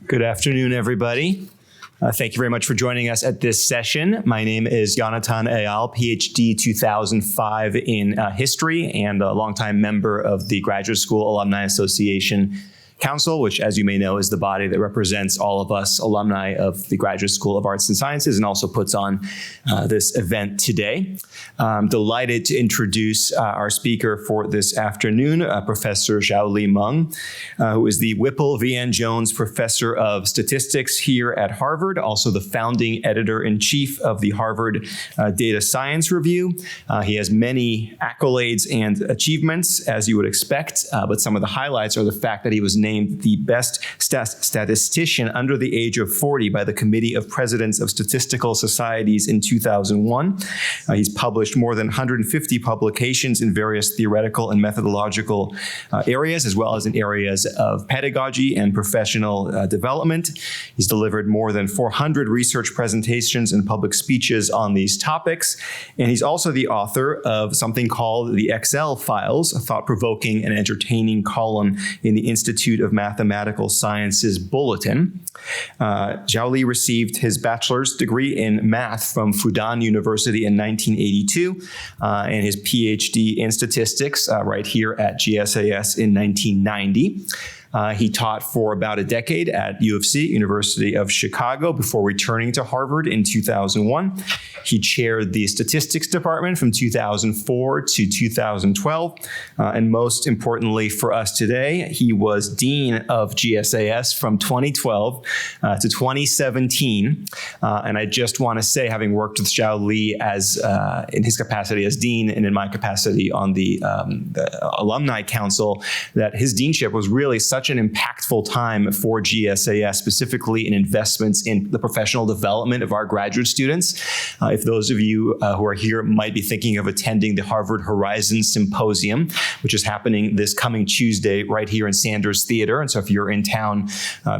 Good afternoon, everybody. Thank you very much for joining us at this session. My name is Jonathan Eyal, PhD 2005 in history and a longtime member of the Graduate School Alumni Association Council, which, as you may know, is the body that represents all of us alumni of the Graduate School of Arts and Sciences and also puts on this event today. I'm delighted to introduce our speaker for this afternoon, Professor Xiao-Li Meng, who is the Whipple V.N. Jones Professor of Statistics here at Harvard, also the founding editor-in-chief of the Harvard Data Science Review. He has many accolades and achievements, as you would expect, but some of the highlights are the fact that he was named the best statistician under the age of 40 by the Committee of Presidents of Statistical Societies in 2001. He's published more than 150 publications in various theoretical and methodological areas, as well as in areas of pedagogy and professional development. He's delivered more than 400 research presentations and public speeches on these topics. And he's also the author of something called the Excel Files, a thought-provoking and entertaining column in the Institute of Mathematical Sciences Bulletin. Xiao-Li received his bachelor's degree in math from Fudan University in 1982 and his PhD in statistics right here at GSAS in 1990. He taught for about a decade at U of C, University of Chicago, before returning to Harvard in 2001. He chaired the statistics department from 2004 to 2012. And most importantly for us today, he was dean of GSAS from 2012 to 2017. And I just want to say, having worked with Xiao-Li in his capacity as dean and in my capacity on the Alumni Council, that his deanship was really such an impactful time for GSAS, specifically in investments in the professional development of our graduate students. If those of you who are here might be thinking of attending the Harvard Horizon Symposium, which is happening this coming Tuesday right here in Sanders Theater. And so if you're in town,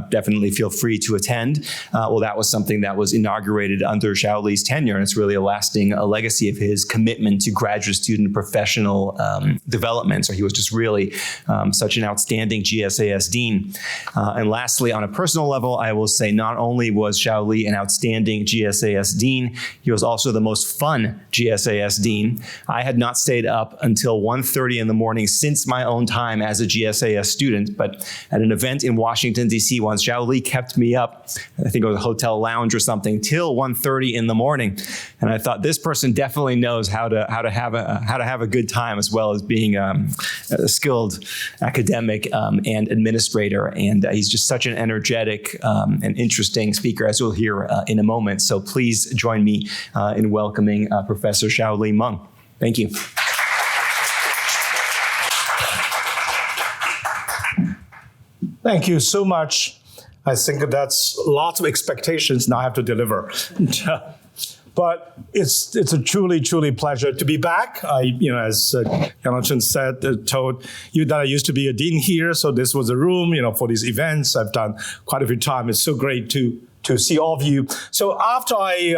definitely feel free to attend. Well, that was something that was inaugurated under Xiao-Li's tenure, and it's really a lasting legacy of his commitment to graduate student professional development. So he was just really such an outstanding GSAS dean. And lastly, on a personal level, I will say not only was Xiao-Li an outstanding GSAS dean, he was also the most fun GSAS dean. I had not stayed up until 1:30 in the morning since my own time as a GSAS student, but at an event in Washington, D.C. once, Xiao-Li kept me up, I think it was a hotel lounge or something, till 1:30 in the morning. And I thought, this person definitely knows how to have a good time, as well as being a skilled academic and administrator. And he's just such an energetic and interesting speaker, as you'll hear in a moment. So please join me in welcoming Professor Xiao-Li Meng. Thank you. Thank you so much. I think that's lots of expectations now I have to deliver. But it's a truly pleasure to be back. As Jonathan said, told you that I used to be a dean here, so this was a room, for these events. I've done quite a few times. It's so great to see all of you. So after I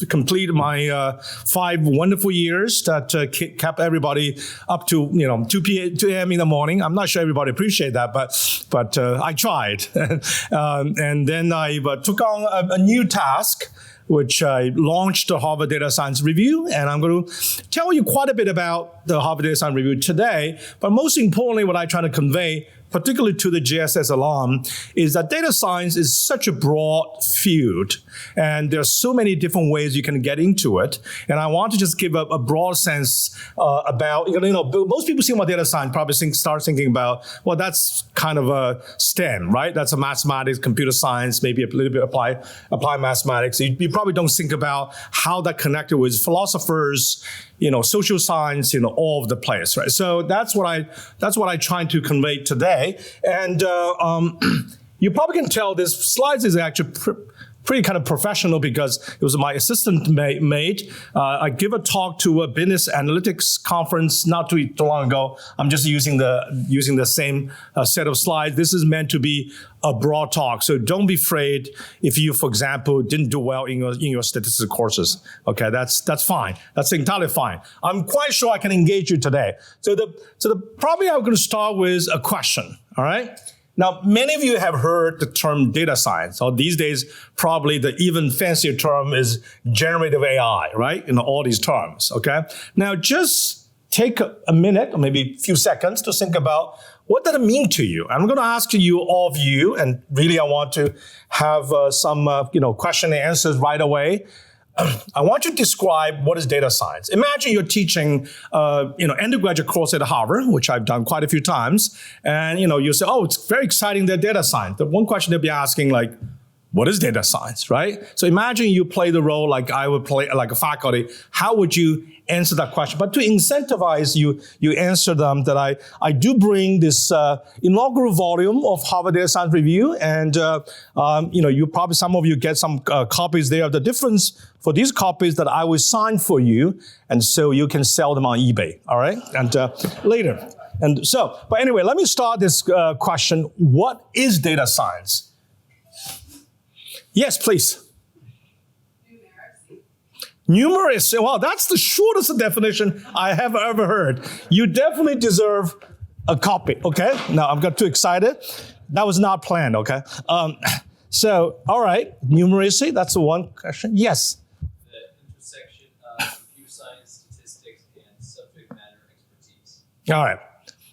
completed my 5 wonderful years that kept everybody up to 2 a.m. in the morning. I'm not sure everybody appreciate that, but I tried. And then I took on a new task, which I launched the Harvard Data Science Review. And I'm going to tell you quite a bit about the Harvard Data Science Review today. But most importantly, what I try to convey, particularly to the GSAS alum, is that data science is such a broad field. And there are so many different ways you can get into it. And I want to just give a broad sense about, most people see about data science probably start thinking about, well, that's kind of a STEM, right? That's a mathematics, computer science, maybe a little bit applied mathematics. You probably don't think about how that connected with philosophers, social science, all over the place, right? So that's what I try to convey today. And you probably can tell this slides is actually pretty kind of professional because it was my assistant made. I give a talk to a business analytics conference not too long ago. I'm just using the same set of slides. This is meant to be a broad talk, so don't be afraid if you, for example, didn't do well in your statistics courses. Okay, that's fine. That's entirely fine. I'm quite sure I can engage you today. So probably I'm going to start with a question. All right. Now, many of you have heard the term data science, or these days, probably the even fancier term is generative AI, right? All these terms, okay? Now, just take a minute, or maybe a few seconds to think about what does it mean to you? I'm going to ask you, all of you, and really I want to have some question and answers right away. I want you to describe what is data science. Imagine you're teaching, undergraduate course at Harvard, which I've done quite a few times, and you say, "Oh, it's very exciting, that data science." The one question they'll be asking, like, what is data science, right? So imagine you play the role like I would play, like a faculty. How would you answer that question? But to incentivize you, you answer them that I do bring this inaugural volume of Harvard Data Science Review, and you probably, some of you get some copies there. The difference for these copies that I will sign for you, and so you can sell them on eBay, all right? And later. And so, but anyway, let me start this question. What is data science? Yes, please. Numeracy. Well, that's the shortest definition I have ever heard. You definitely deserve a copy, okay? Now, I've got too excited. That was not planned, okay? So, all right, numeracy, that's the one question. Yes? The intersection of computer science, statistics, and subject matter expertise. All right.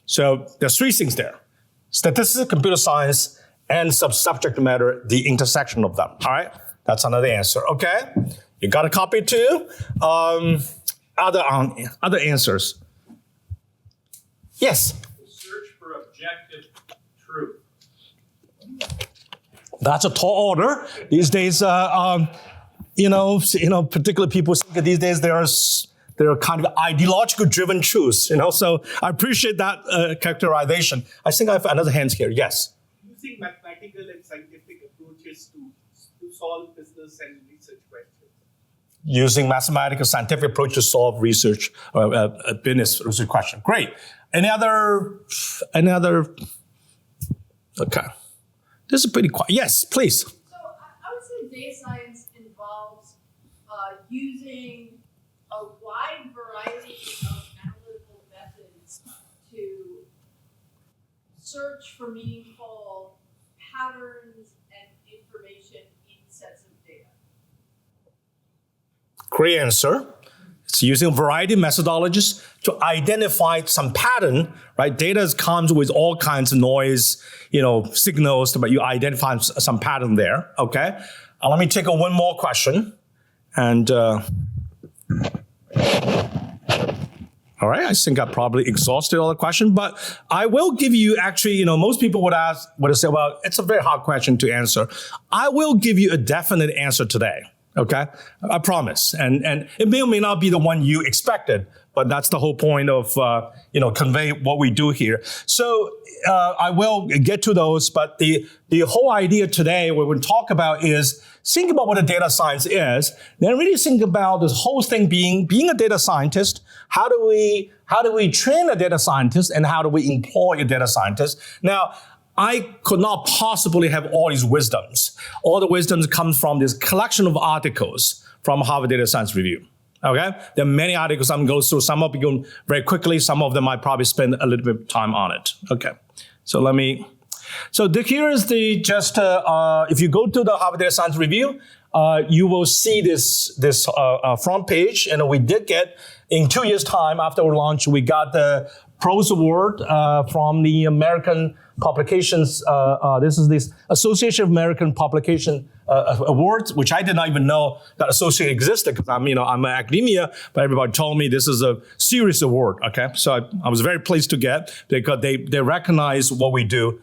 So, there's three things there. Statistics, computer science, and subject matter, the intersection of them, all right? That's another answer, okay? You got a copy too? Other answers. Yes? The search for objective truth. That's a tall order. These days, particular people think that these days there are kind of ideological driven truths, so I appreciate that characterization. I think I have another hand here, yes? Using mathematical and scientific approaches to solve business and research questions. Using mathematical scientific approach to solve research business research question. Great. Any other? Okay. This is pretty quiet. Yes, please. So I would say data science involves using a wide variety of analytical methods to search for meaningful patterns and information in sets of data. Great answer. It's using a variety of methodologies to identify some pattern, right? Data comes with all kinds of noise, signals, but you identify some pattern there, okay? Let me take one more question. And, all right, I think I probably exhausted all the questions, but I will give you actually, most people would say, well, it's a very hard question to answer. I will give you a definite answer today. Okay, I promise. And it may or may not be the one you expected, but that's the whole point of, convey what we do here. So I will get to those, but the whole idea today, what we're going to talk about is think about what a data science is, then really think about this whole thing being a data scientist. How do we train a data scientist, and how do we employ a data scientist? Now, I could not possibly have all these wisdoms. All the wisdoms comes from this collection of articles from Harvard Data Science Review. Okay? There are many articles I'm going to go through. Some of them very quickly. Some of them I probably spend a little bit of time on it. Okay. So here is if you go to the Harvard Data Science Review, you will see this front page. And we did get, in 2 years' time after our launch, we got the Pros Award from the American Publications. This is this Association of American Publication Awards, which I did not even know that association existed because I'm an academia, but everybody told me this is a serious award. Okay, so I was very pleased to get, because they recognize what we do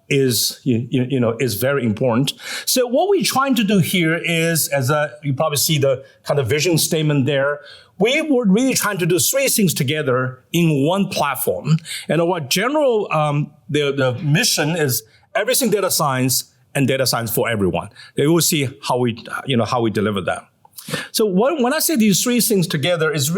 is very important. So what we're trying to do here is, you probably see the kind of vision statement there. We were really trying to do three things together in one platform. And our general, the mission is everything data science and data science for everyone. They will see how we deliver that. So when I say these three things together, it's a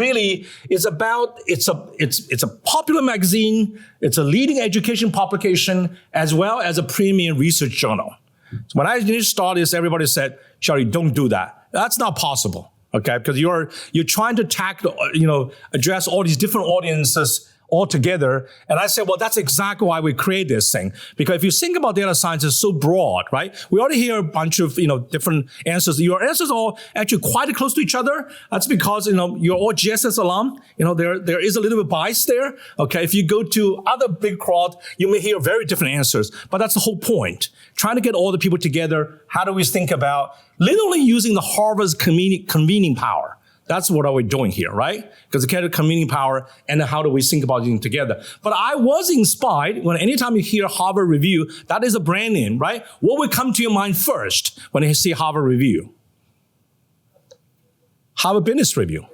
popular magazine, it's a leading education publication, as well as a premium research journal. So when I initially started this, everybody said, Xiao-Li, don't do that. That's not possible. Okay, because you're trying to address all these different audiences, all together. And I said, well, that's exactly why we create this thing. Because if you think about data science, it's so broad, right? We already hear a bunch of, different answers. Your answers are actually quite close to each other. That's because, you're all GSAS alum. There is a little bit of bias there. Okay. If you go to other big crowd, you may hear very different answers. But that's the whole point. Trying to get all the people together. How do we think about literally using the Harvard's convening power? That's what are we doing here, right? Because the convening power, and then how do we think about it together? But I was inspired when anytime you hear Harvard Review, that is a brand name, right? What will come to your mind first when you see Harvard Review? Harvard Business Review,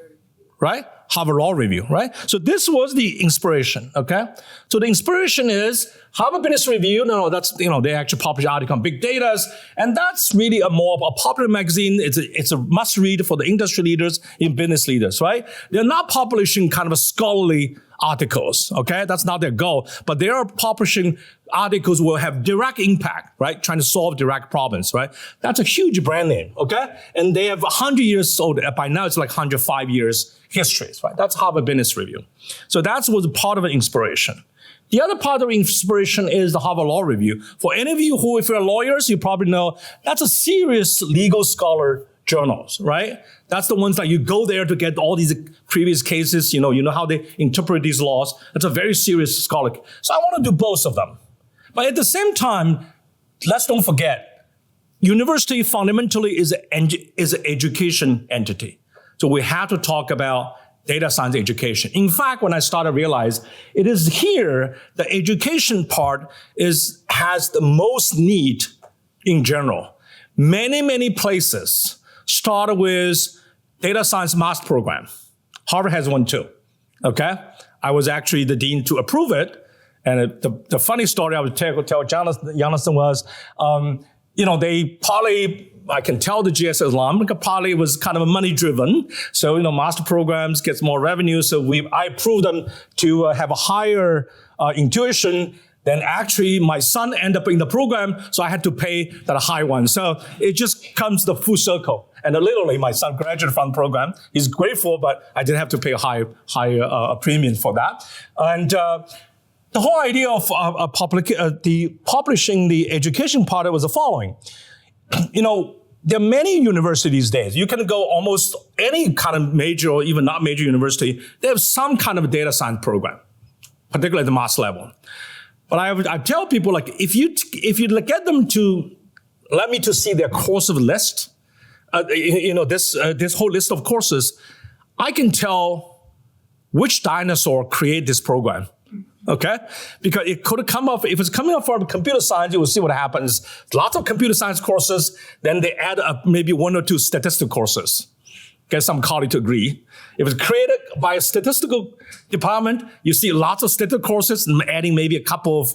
right? Harvard Law Review, right? So this was the inspiration, okay? So the inspiration is Harvard Business Review. No, that's, they actually publish article on big data, and that's really more of a popular magazine. It's a must read for the industry leaders and business leaders, right? They're not publishing kind of a scholarly articles, okay? That's not their goal, but they are publishing articles will have direct impact, right? Trying to solve direct problems, right? That's a huge brand name, okay? And they have 100 years old. By now, it's like 105 years history, right? That's Harvard Business Review. So that was part of the inspiration. The other part of inspiration is the Harvard Law Review. For any of you who, if you're lawyers, you probably know that's a serious legal scholar journals, right? That's the ones that you go there to get all these previous cases, you know how they interpret these laws. It's a very serious scholar. So I want to do both of them. But at the same time, let's don't forget, university fundamentally is an education entity. So we have to talk about data science education. In fact, when I started to realize it is here, the education part has the most need in general. Many places start with data science master program. Harvard has one too, okay? I was actually the dean to approve it. And the funny story I would tell Jonathan was, they probably, I can tell the GSAS alum, probably was kind of money driven. So, master programs gets more revenue. So I approved them to have a higher intuition. Then actually my son ended up in the program, so I had to pay that high one. So it just comes the full circle. And literally my son graduated from the program. He's grateful, but I didn't have to pay a higher premium for that. And the whole idea of publishing the education part was the following. There are many universities these days. You can go almost any kind of major or even not major university. They have some kind of data science program, particularly at the master level. But I tell people, like, if you get them to let me to see their course of list, this whole list of courses, I can tell which dinosaur created this program. Okay? Because it could come up, if it's coming up from computer science, you will see what happens. Lots of computer science courses, then they add up maybe one or two statistical courses. Get some colleague to agree. If it's created by a statistical department, you see lots of statistical courses and adding maybe a couple of,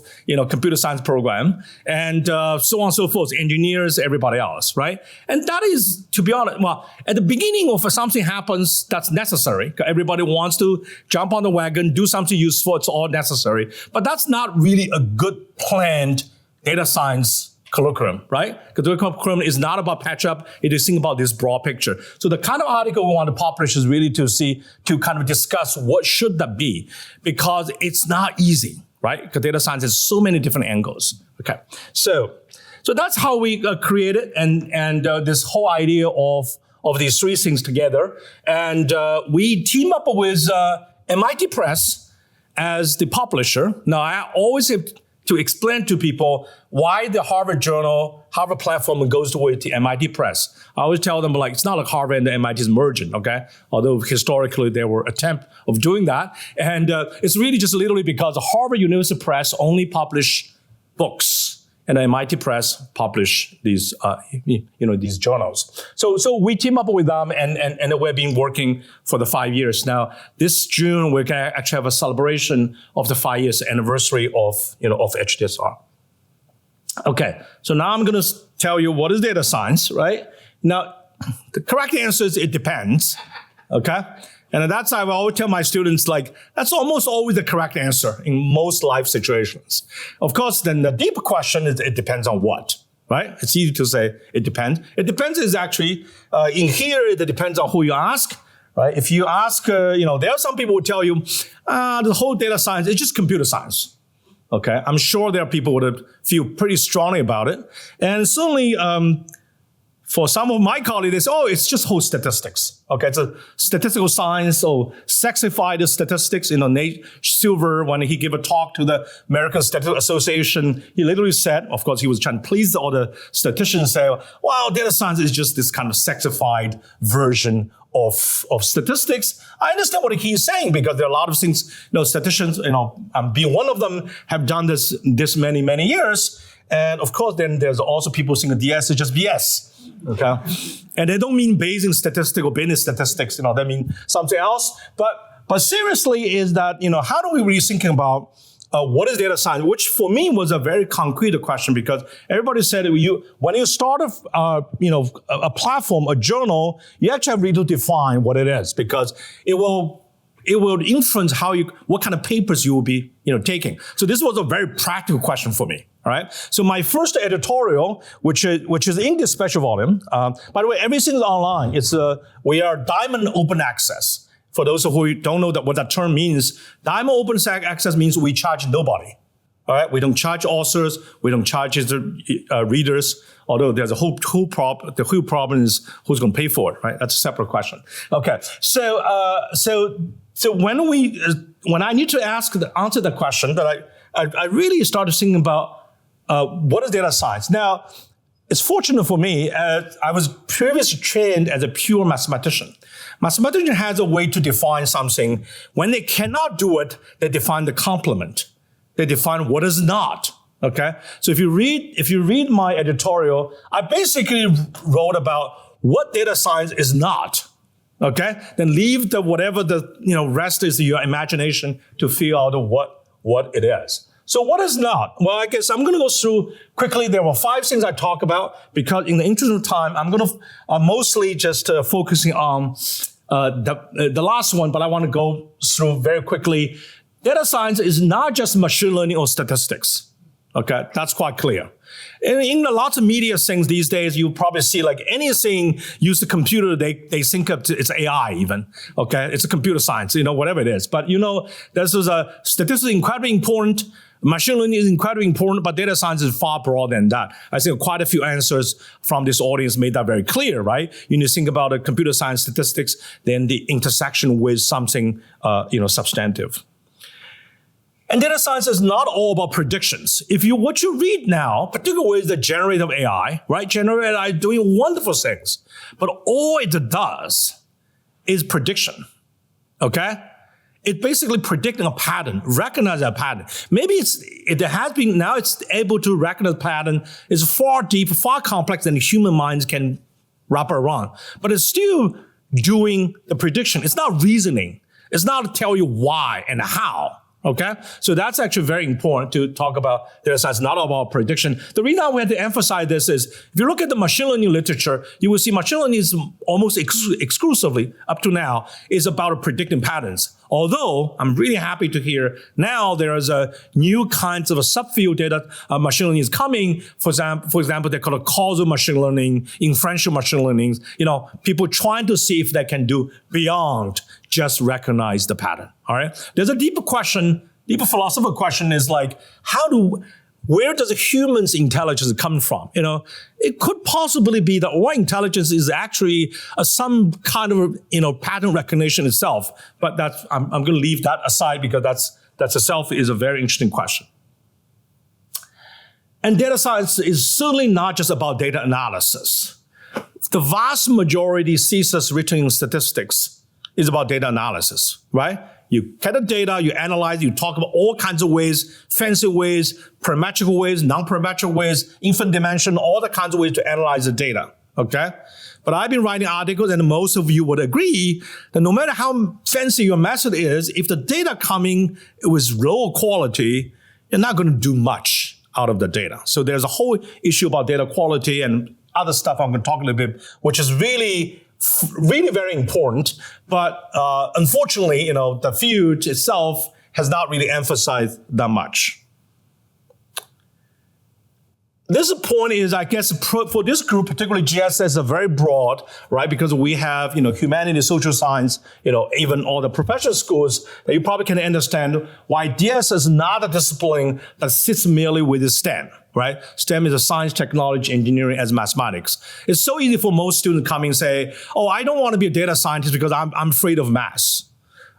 computer science program and so on and so forth, engineers, everybody else, right? And that is, to be honest, well, at the beginning of something happens that's necessary. Everybody wants to jump on the wagon, do something useful, it's all necessary. But that's not really a good planned data science curriculum, right? Because the curriculum is not about patch up, it is think about this broad picture. So the kind of article we want to publish is really to kind of discuss what should that be, because it's not easy, right? Because data science has so many different angles. Okay, so that's how we created and this whole idea of these three things together. And we team up with MIT Press as the publisher. Now, I always have to explain to people why the Harvard Journal, Harvard platform goes with the MIT Press. I always tell them, it's not like Harvard and the MIT is merging, okay? Although historically there were attempts of doing that. And it's really just literally because the Harvard University Press only publish books and the MIT Press publish these, these journals. So we team up with them and we've been working for the 5 years now. This June, we're going to actually have a celebration of the 5 years anniversary of HDSR. Okay, so now I'm going to tell you what is data science, right? Now, the correct answer is it depends, okay? And that's why I always tell my students, that's almost always the correct answer in most life situations. Of course, then the deep question is, it depends on what, right? It's easy to say it depends. It depends is actually, in here, it depends on who you ask, right? If you ask, there are some people who tell you, the whole data science is just computer science. Okay, I'm sure there are people who would feel pretty strongly about it. And certainly, for some of my colleagues, they say, it's just whole statistics. Okay, it's a statistical science or sexified statistics. Nate Silver, when he gave a talk to the American Statistical Association, he literally said, of course, he was trying to please all the statisticians, say, well, data science is just this kind of sexified version of statistics. I understand what he's saying because there are a lot of things, statisticians, being one of them, have done this many, many years. And of course, then there's also people saying DS is just BS. Okay. And they don't mean Bayesian statistics or business statistics, they mean something else. But seriously is that, how do we really thinking about what is data science? Which for me was a very concrete question because everybody said when you start a platform, a journal, you actually have really to define what it is because it will influence what kind of papers you will be, taking. So this was a very practical question for me. All right. So my first editorial, which is in this special volume, by the way, everything is online. We are Diamond Open Access. For those who don't know what that term means, Diamond Open Access means we charge nobody. All right. We don't charge authors. We don't charge readers. Although there's a whole problem. The whole problem is who's going to pay for it. Right. That's a separate question. Okay. So when I need to answer the question, that I really started thinking about. What is data science? Now, it's fortunate for me, I was previously trained as a pure mathematician. Mathematician has a way to define something. When they cannot do it, they define the complement. They define what is not. Okay? So if you read my editorial, I basically wrote about what data science is not. Okay? Then leave whatever the rest is your imagination to figure out what it is. So what is not? Well, I guess I'm going to go through quickly. There were 5 things I talk about because in the interest of time, I'm going to mostly just focusing on the last one, but I want to go through very quickly. Data science is not just machine learning or statistics. Okay, that's quite clear. In a lot of media things these days, you probably see like anything use the computer, they think up to it's AI even. Okay, it's a computer science, whatever it is. But this is a statistics incredibly important. Machine learning is incredibly important, but data science is far broader than that. I think quite a few answers from this audience made that very clear, right? You need to think about computer science statistics, then the intersection with something, substantive. And data science is not all about predictions. What you read now, particularly with the generative AI, right? Generative AI is doing wonderful things, but all it does is prediction, okay? It's basically predicting a pattern, recognizing a pattern. Maybe it's able to recognize a pattern. It's far deeper, far complex than human minds can wrap around. But it's still doing the prediction. It's not reasoning. It's not to tell you why and how. Okay, so that's actually very important to talk about data science, not about prediction. The reason we have to emphasize this is, if you look at the machine learning literature, you will see machine learning is almost exclusively, up to now, is about predicting patterns. Although, I'm really happy to hear now there is a new kinds of a subfield data machine learning is coming. For example, they call it causal machine learning, inferential machine learning. People trying to see if they can do beyond just recognize the pattern. All right. There's a deeper philosophical question is like, where does a human's intelligence come from? It could possibly be that our intelligence is actually some kind of, pattern recognition itself. But I'm going to leave that aside because that's itself is a very interesting question. And data science is certainly not just about data analysis. The vast majority thesis written in statistics is about data analysis, right? You get the data, you analyze, you talk about all kinds of ways, fancy ways, parametric ways, non-parametric ways, infinite dimension, all the kinds of ways to analyze the data, okay? But I've been writing articles, and most of you would agree that no matter how fancy your method is, if the data coming with lower quality, you're not going to do much out of the data. So there's a whole issue about data quality and other stuff I'm going to talk a little bit, which is really very important, but unfortunately, the field itself has not really emphasized that much. this point is, I guess, for this group, particularly GSS, are very broad, right? Because we have, humanities, social science, even all the professional schools that you probably can understand why DS is not a discipline that sits merely with STEM, right? STEM is a science, technology, engineering, as mathematics. It's so easy for most students to come and say, oh, I don't want to be a data scientist because I'm afraid of math.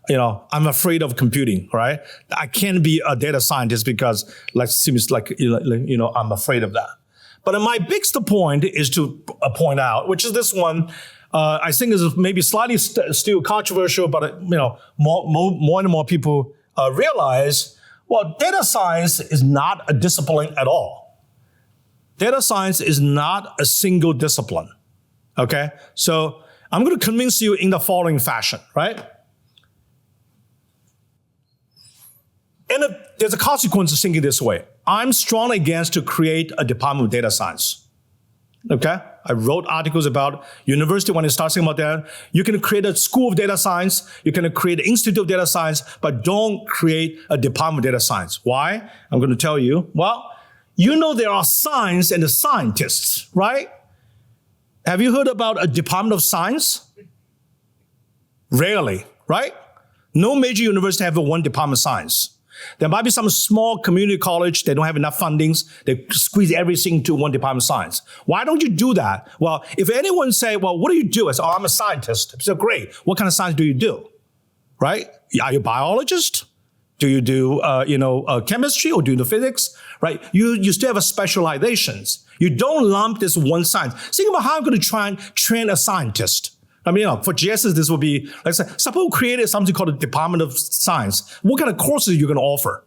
I'm afraid of computing, right? I can't be a data scientist because seems like I'm afraid of that. But my biggest point is to point out, which is this one, I think is maybe slightly still controversial, but more and more people realize, well, data science is not a discipline at all. Data science is not a single discipline, okay? So I'm going to convince you in the following fashion, right? And there's a consequence of thinking this way. I'm strongly against to create a department of data science. Okay? I wrote articles about university when it starts thinking about that. You can create a school of data science. You can create an institute of data science, but don't create a department of data science. Why? I'm going to tell you. Well, there are science and the scientists, right? Have you heard about a department of science? Rarely, right? No major university have one department of science. There might be some small community college, they don't have enough fundings, they squeeze everything into one department of science. Why don't you do that? Well, if anyone say, well, what do you do? I say, oh, I'm a scientist. So great. What kind of science do you do? Right? Are you a biologist? Do you do, chemistry or do you do physics? Right? You still have a specializations. You don't lump this one science. Think about how I'm going to try and train a scientist. For GSS, this will be, let's say, suppose we created something called a Department of Science. What kind of courses are you going to offer?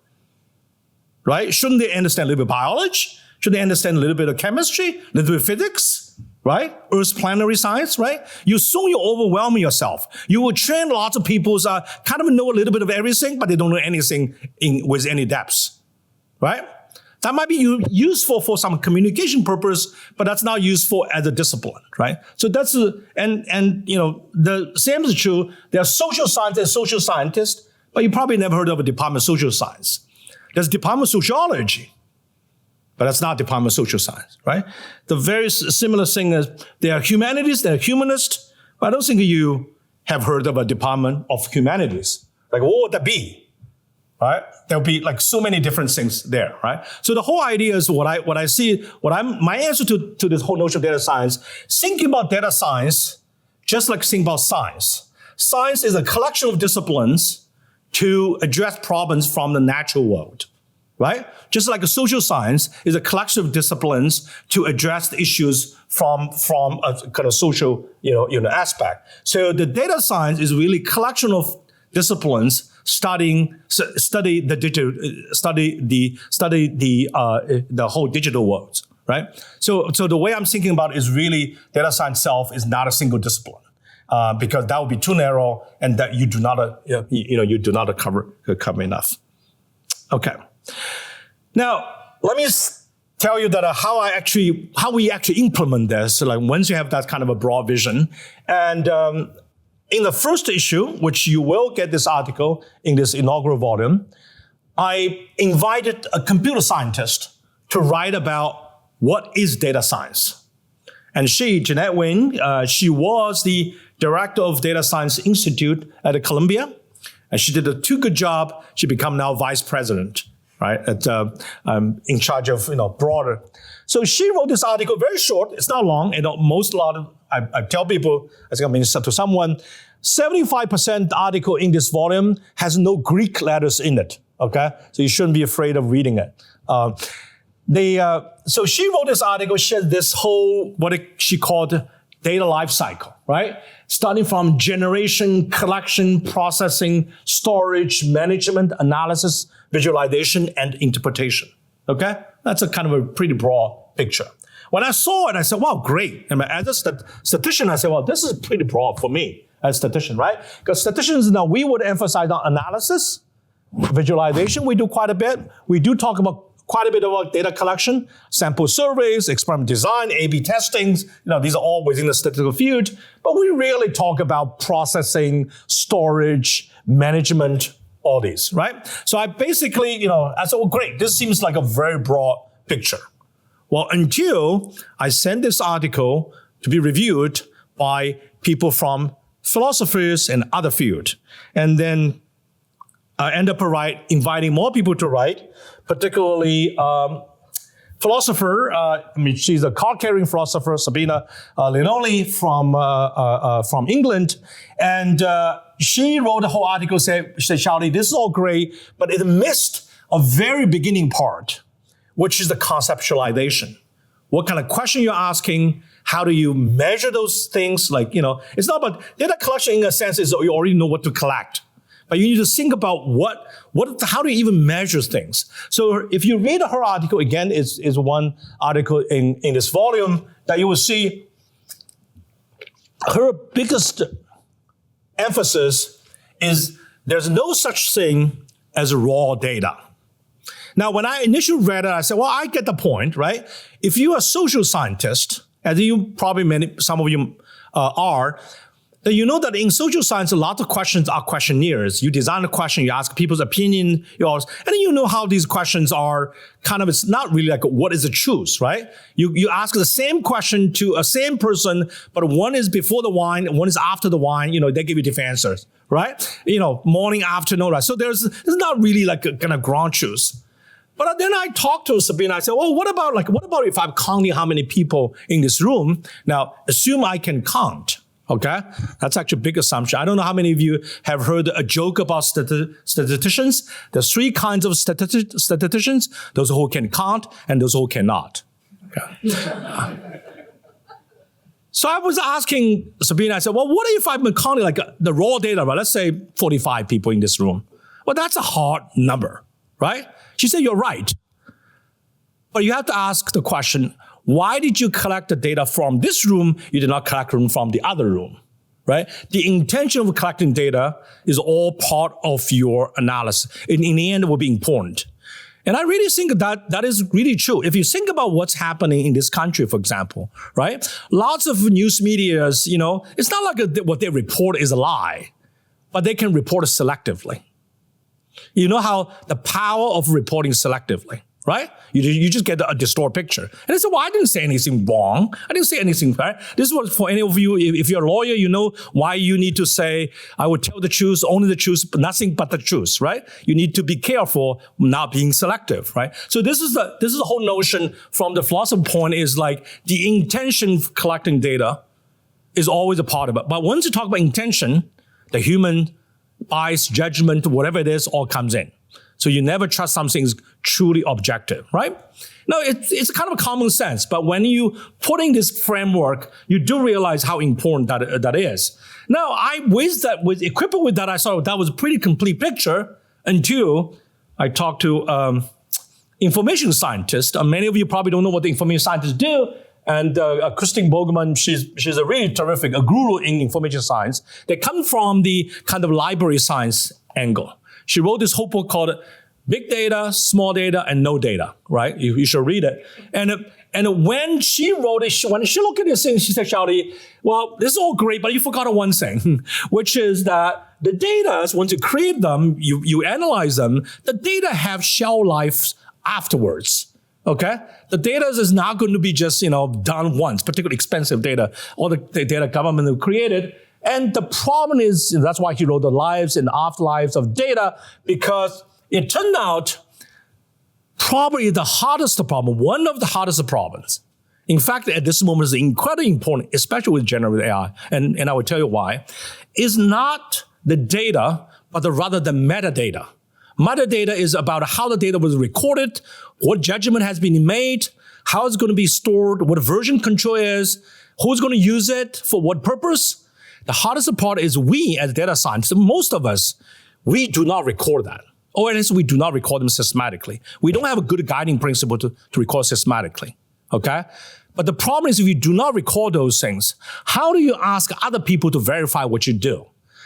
Right? Shouldn't they understand a little bit of biology? Should they understand a little bit of chemistry? A little bit of physics? Right? Earth planetary science, right? You overwhelm yourself. You will train lots of people who kind of know a little bit of everything, but they don't know anything with any depths. Right? That might be useful for some communication purpose, but that's not useful as a discipline, right? So that's, the same is true. There are social scientists and social scientists, but you probably never heard of a department of social science. There's a department of sociology, but that's not department of social science, right? The very similar thing is there are humanities, there are humanists, but I don't think you have heard of a department of humanities. Like, what would that be? Right? There'll be so many different things there, right? So the whole idea is my answer to this whole notion of data science, thinking about data science, just like thinking about science. Science is a collection of disciplines to address problems from the natural world, right? Just like a social science is a collection of disciplines to address the issues from a kind of social, aspect. So the data science is really a collection of disciplines study the whole digital world, right? So the way I'm thinking about it is really data science itself is not a single discipline, because that would be too narrow and that you do not cover enough. Okay. Now let me tell you that how we actually implement this. So once you have that kind of a broad vision, and in the first issue, which you will get this article in this inaugural volume, I invited a computer scientist to write about what is data science. And Jeanette Wing, she was the director of Data Science Institute at Columbia, and she did a good job. She became now vice president, right? In charge of broader. So she wrote this article, very short. It's not long. I tell people, to someone, 75% article in this volume has no Greek letters in it. Okay, so you shouldn't be afraid of reading it. So she wrote this article. She had this whole she called data life cycle, right? Starting from generation, collection, processing, storage, management, analysis, visualization, and interpretation. Okay, that's a kind of a pretty broad picture. When I saw it, I said, wow, great. And as a statistician, I said, well, this is pretty broad for me as a statistician, right? Because statisticians, now we would emphasize on analysis, visualization, we do quite a bit. We do talk about quite a bit about data collection, sample surveys, experiment design, A/B testings. These are all within the statistical field. But we rarely talk about processing, storage, management, all these, right? So I basically, I said, well, great. This seems like a very broad picture. Well, until I sent this article to be reviewed by people from philosophers and other fields. And then I end up inviting more people to write, particularly philosopher, she's a card-carrying philosopher, Sabina Linoli from England. And she wrote a whole article saying, Xiao-Li, this is all great, but it missed a very beginning part, which is the conceptualization. What kind of question you're asking? How do you measure those things? It's not about data collection in a sense is you already know what to collect. But you need to think about how do you even measure things? So if you read her article, again, is one article in this volume that you will see her biggest emphasis is there's no such thing as raw data. Now, when I initially read it, I said, well, I get the point, right? If you're a social scientist, as you probably some of you are, then you know that in social science, a lot of questions are questionnaires. You design a question, you ask people's opinion, and then you know how these questions are it's not really like what is the truth, right? You ask the same question to a same person, but one is before the wine, one is after the wine, they give you different answers, right? Morning, afternoon, right? So there's not really like a kind of ground truth. But then I talked to Sabina. I said, well, what about if I'm counting how many people in this room? Now, assume I can count, okay? That's actually a big assumption. I don't know how many of you have heard a joke about statisticians. There's 3 kinds of statisticians, those who can count and those who cannot. Okay. So I was asking Sabina, I said, well, what if I'm counting the raw data, right? Let's say 45 people in this room. Well, that's a hard number, right? She said, you're right. But you have to ask the question, why did you collect the data from this room? You did not collect them from the other room, right? The intention of collecting data is all part of your analysis. In the end, it will be important. And I really think that is really true. If you think about what's happening in this country, for example, right? Lots of news medias, it's not like what they report is a lie, but they can report it selectively. You know how the power of reporting selectively, right? You just get a distorted picture. And they say, well, I didn't say anything wrong. I didn't say anything right. This was for any of you, if you're a lawyer, you know why you need to say, I would tell the truth, only the truth, but nothing but the truth, right? You need to be careful not being selective, right? So this is the whole notion from the philosophy point is the intention of collecting data is always a part of it. But once you talk about intention, the human bias, judgment, whatever it is, all comes in. So you never trust something is truly objective, right? No, it's kind of a common sense, but when you put in this framework, you do realize how important that is. Now, equipped with that, I thought that was a pretty complete picture until I talked to information scientists. Many of you probably don't know what the information scientists do. And Christine Bogerman, she's a really terrific, a guru in information science. They come from the kind of library science angle. She wrote this whole book called Big Data, Small Data, and No Data, right? You should read it. And when she wrote it, when she looked at this thing, she said, Xiao-Li, well, this is all great, but you forgot one thing, which is that the data, once you create them, you analyze them, the data have shelf life afterwards. Okay? The data is not going to be just, done once, particularly expensive data. All the data government have created. And the problem is, that's why he wrote the lives and afterlives of data, because it turned out probably the hardest problem, one of the hardest problems. In fact, at this moment is incredibly important, especially with generative AI. And I will tell you why, is not the data, but rather the metadata. Metadata is about how the data was recorded, what judgment has been made, how it's going to be stored, what version control is, who's going to use it, for what purpose. The hardest part is we as data scientists, most of us, we do not record that. Or at least we do not record them systematically. We don't have a good guiding principle to record systematically, okay? But the problem is if you do not record those things, how do you ask other people to verify what you do?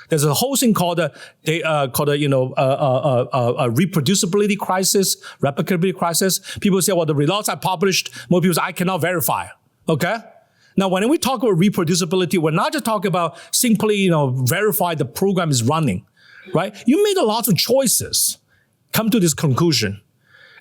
There's a whole thing called a reproducibility crisis, replicability crisis. People say, well, the results I published, more people say, I cannot verify. Okay? Now, when we talk about reproducibility, we're not just talking about simply, verify the program is running, right? You made a lot of choices, come to this conclusion.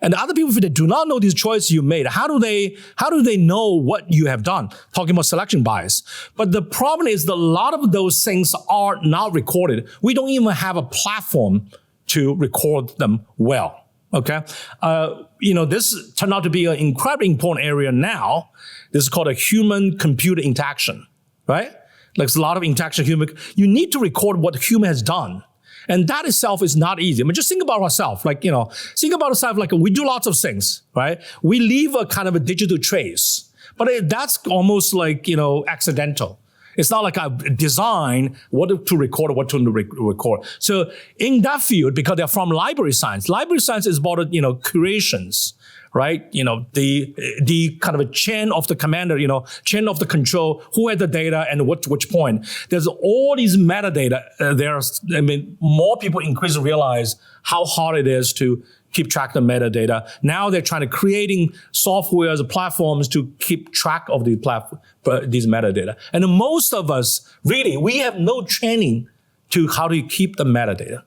And the other people, if they do not know these choices you made, how do they know what you have done? Talking about selection bias. But the problem is that a lot of those things are not recorded. We don't even have a platform to record them well. Okay, this turned out to be an incredibly important area now. This is called a human-computer interaction, right? Like there's a lot of interaction you need to record what the human has done. And that itself is not easy. I mean, just think about ourselves. Think about ourselves like we do lots of things, right? We leave a kind of a digital trace, but that's almost like, accidental. It's not like I design what to record or what to record. So in that field, because they're from library science is about, curations, right? The kind of a chain of the commander, chain of the control, who had the data and which point. There's all these metadata. More people increasingly realize how hard it is to keep track of the metadata. Now they're trying to creating softwares, platforms to keep track of these metadata. And most of us, really, we have no training to how to keep the metadata.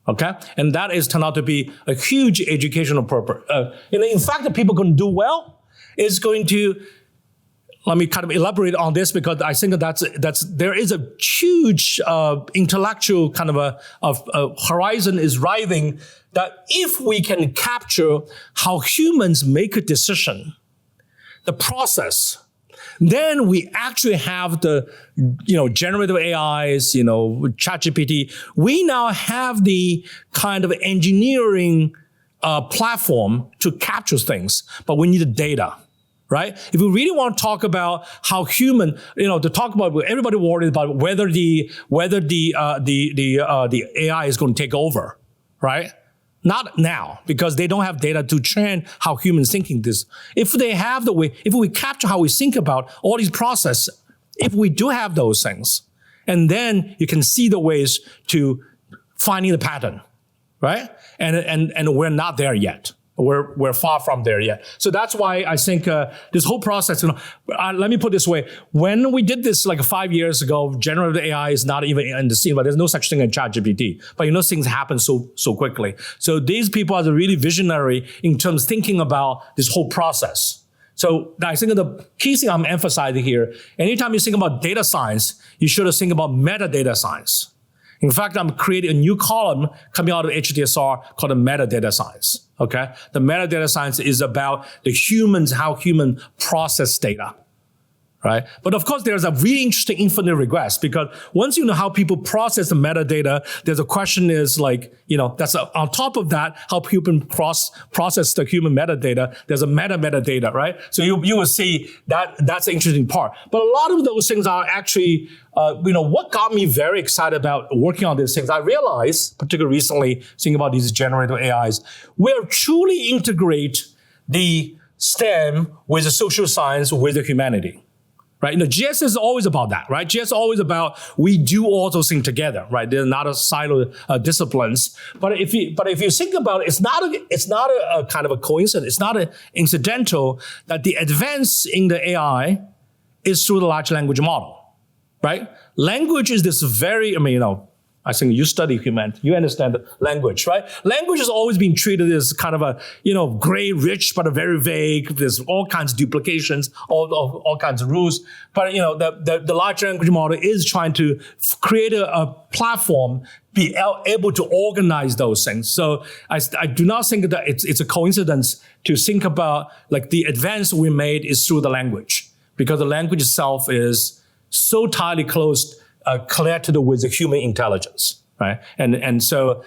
Okay? And that is turned out to be a huge educational purpose. In fact, the people going to do well is going to, let me kind of elaborate on this because I think there is a huge intellectual kind of a horizon is rising that if we can capture how humans make a decision, the process, then we actually have the, generative AIs, ChatGPT. We now have the kind of engineering platform to capture things, but we need the data. Right? If we really want to talk about how human, to talk about everybody worried about whether the AI is going to take over, right? Not now, because they don't have data to train how humans thinking this. If they have if we capture how we think about all these processes, if we do have those things, and then you can see the ways to finding the pattern, right? And we're not there yet. We're far from there yet. So that's why I think this whole process, let me put it this way. When we did this like 5 years ago, generative AI is not even in the scene, but there's no such thing in ChatGPT. But things happen so quickly. So these people are really visionary in terms of thinking about this whole process. So I think the key thing I'm emphasizing here, anytime you think about data science, you should think about metadata science. In fact, I'm creating a new column coming out of HDSR called the metadata science. Okay, the metadata science is about how human process data, right? But of course, there's a really interesting infinite regress because once you know how people process the metadata, there's a question is that's on top of that, how people process the human metadata. There's a metadata, right? So you will see that's the interesting part. But a lot of those things are actually, what got me very excited about working on these things, I realized, particularly recently, thinking about these generative AIs, we're truly integrate the STEM with the social science with the humanity. Right? GS is always about that, right? GS is always about we do all those things together, right? They're not a silo disciplines. But if you think about it, it's not a kind of a coincidence. It's not an incidental that the advance in the AI is through the large language model, right? Language is this very, I think you study humanity, you understand language, right? Language has always been treated as kind of a, gray, rich, but very vague. There's all kinds of duplications, all kinds of rules. But, the large language model is trying to create a platform, be able to organize those things. So I do not think that it's a coincidence to think about the advance we made is through the language, because the language itself is so tightly closed, connected with the human intelligence, right? And so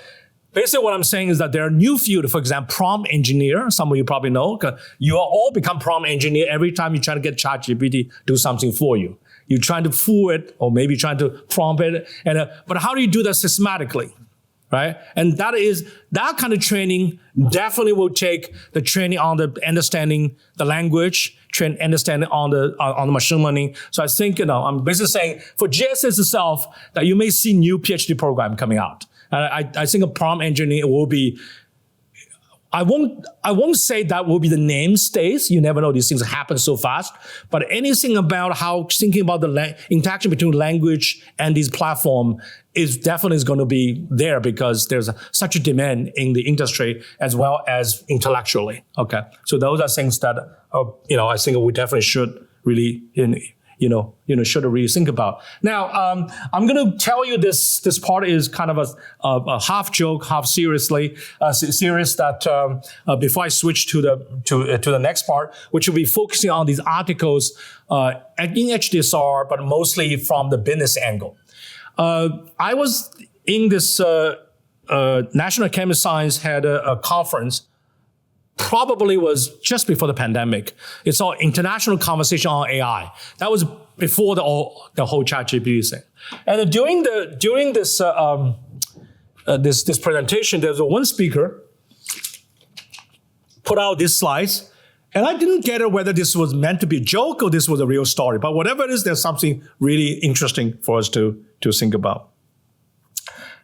basically what I'm saying is that there are new fields, for example, prompt engineer. Some of you probably know, you all become prompt engineer every time you try to get ChatGPT do something for you. You're trying to fool it, or maybe trying to prompt it. But how do you do that systematically, right? And that kind of training definitely will take the training on the understanding the language, understanding on the machine learning. So I think, I'm basically saying for GSAS itself that you may see new PhD program coming out. And I think a prompt engineer will be, I won't say that will be the name stays. You never know, these things happen so fast. But anything about how thinking about the interaction between language and these platform is definitely going to be there because there's such a demand in the industry as well as intellectually. Okay, so those are things that I think we definitely should really should really think about. Now, I'm going to tell you this part is kind of a half joke, half serious that before I switch to the next part, which will be focusing on these articles in HDSR, but mostly from the business angle. I was in this National Academy of Science had a conference. Probably was just before the pandemic. It's all international conversation on AI. That was before the whole ChatGPT thing. And during this presentation, there was one speaker put out these slides, and I didn't get it whether this was meant to be a joke or this was a real story. But whatever it is, there's something really interesting for us to think about.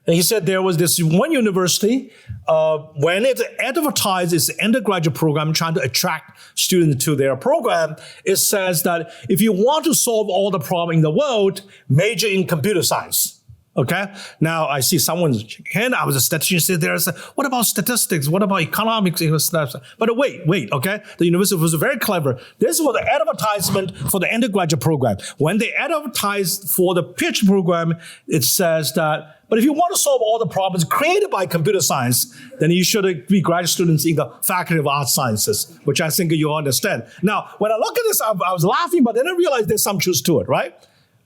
And he said there was this one university, when it advertised its undergraduate program trying to attract students to their program, it says that if you want to solve all the problems in the world, major in computer science. Okay? Now, I see someone's hand. I was a statistician there. I said, what about statistics? What about economics? But wait, okay? The university was very clever. This was an advertisement for the undergraduate program. When they advertised for the PhD program, it says that, but if you want to solve all the problems created by computer science, then you should be graduate students in the Faculty of Arts Sciences, which I think you understand. Now, when I look at this, I was laughing, but then I realized there's some truth to it, right?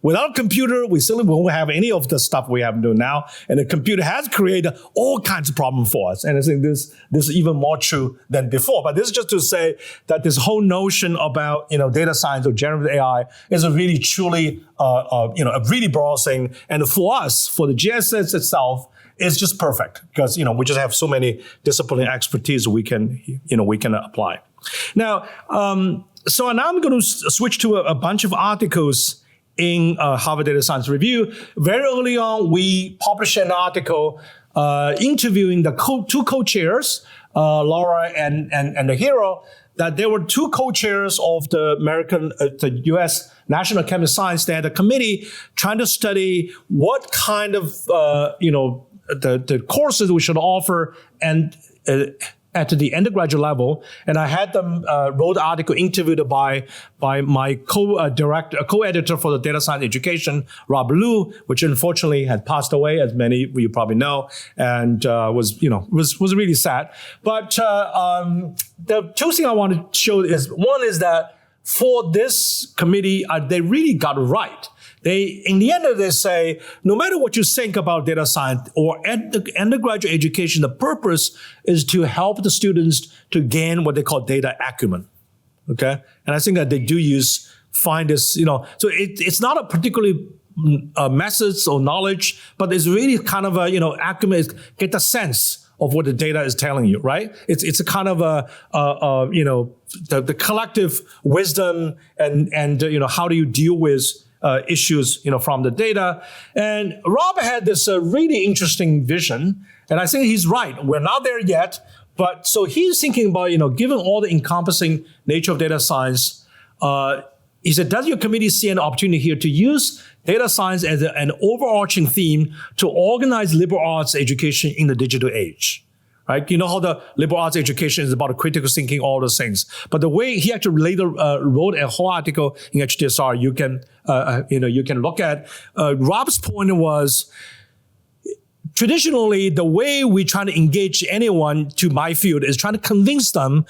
Without computer, we certainly won't have any of the stuff we have to do now. And the computer has created all kinds of problems for us. And I think this is even more true than before. But this is just to say that this whole notion about, data science or generative AI is a really truly, a really broad thing. And for us, for the GSAS itself, it's just perfect because, we just have so many disciplinary expertise we can apply. Now, so now I'm going to switch to a bunch of articles in Harvard Data Science Review. Very early on, we published an article interviewing the two co-chairs, Laura and the hero, that there were two co-chairs of the U.S. National Academy of Science. They had a committee trying to study what kind of, the courses we should offer and at the undergraduate level, and I had them wrote the article interviewed by my co-editor for the data science education, Rob Liu, which unfortunately had passed away, as many of you probably know, and was really sad. But the two things I want to show is one is that for this committee, they really got it right. In the end, they say, no matter what you think about data science or undergraduate education, the purpose is to help the students to gain what they call data acumen. Okay? And I think that they do find this, so it's not a particularly methods or knowledge, but it's really kind of acumen is get the sense of what the data is telling you, right? It's a kind of the collective wisdom and how do you deal with issues, from the data. And Rob had this really interesting vision, and I think he's right. We're not there yet, but so he's thinking about, given all the encompassing nature of data science, he said, does your committee see an opportunity here to use data science as an overarching theme to organize liberal arts education in the digital age? Right? You know how the liberal arts education is about critical thinking, all those things. But the way he actually later wrote a whole article in HDSR, you can look at. Rob's point was, traditionally, the way we try to engage anyone to my field is trying to convince them,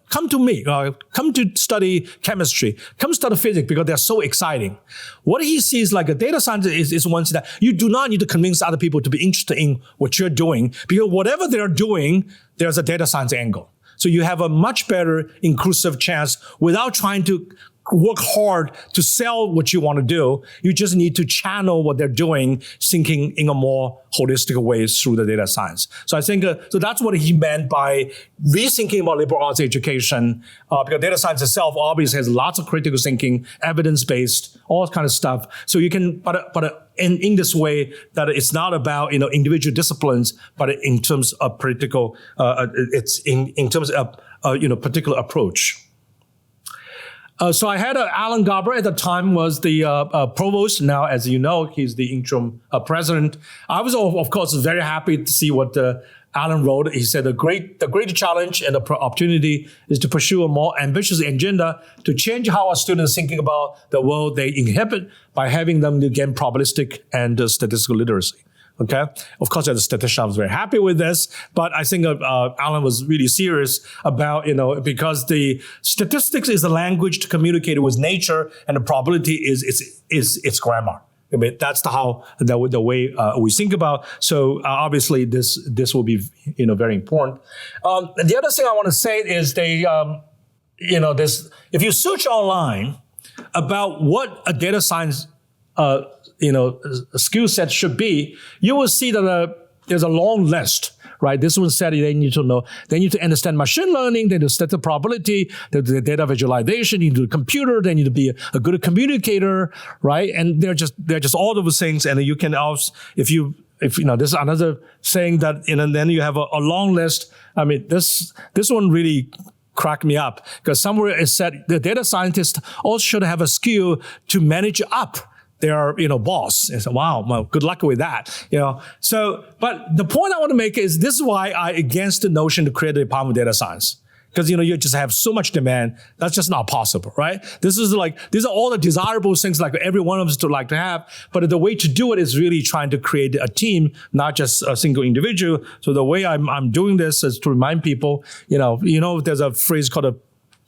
come to me, come to study chemistry, come study physics because they're so exciting. What he sees like a data scientist is one that you do not need to convince other people to be interested in what you're doing because whatever they're doing, there's a data science angle. So you have a much better inclusive chance without trying to work hard to sell what you want to do. You just need to channel what they're doing, thinking in a more holistic way through the data science. So I think, so that's what he meant by rethinking about liberal arts education, because data science itself obviously has lots of critical thinking, evidence-based, all kind of stuff. So you can, but in this way that it's not about individual disciplines, but in terms of political, it's in terms of particular approach. So I had Alan Garber at the time was the provost. Now, as you know, he's the interim president. I was, of course, very happy to see what Alan wrote. He said the great challenge and the opportunity is to pursue a more ambitious agenda to change how our students are thinking about the world they inhabit by having them to gain probabilistic and statistical literacy. Okay. Of course, as a statistician, I was very happy with this, but I think Alan was really serious about, because the statistics is the language to communicate with nature, and the probability is its grammar. I mean, that's the way we think about. So obviously, this will be very important. The other thing I want to say is this. If you search online about what a data science skill set should be, you will see that there's a long list, right? This one said they need to understand machine learning, they need to study the probability, the data visualization, they need to do a computer, they need to be a good communicator, right? And they're just all those things. And you can also, if this is another saying that, and then you have a long list. I mean, this one really cracked me up, because somewhere it said the data scientist also should have a skill to manage up their, boss. And so, wow, well, good luck with that, So, but the point I want to make is this is why I against the notion to create a department of data science. Because, you just have so much demand. That's just not possible, right? These are all the desirable things like every one of us would like to have. But the way to do it is really trying to create a team, not just a single individual. So the way I'm doing this is to remind people, there's a phrase called a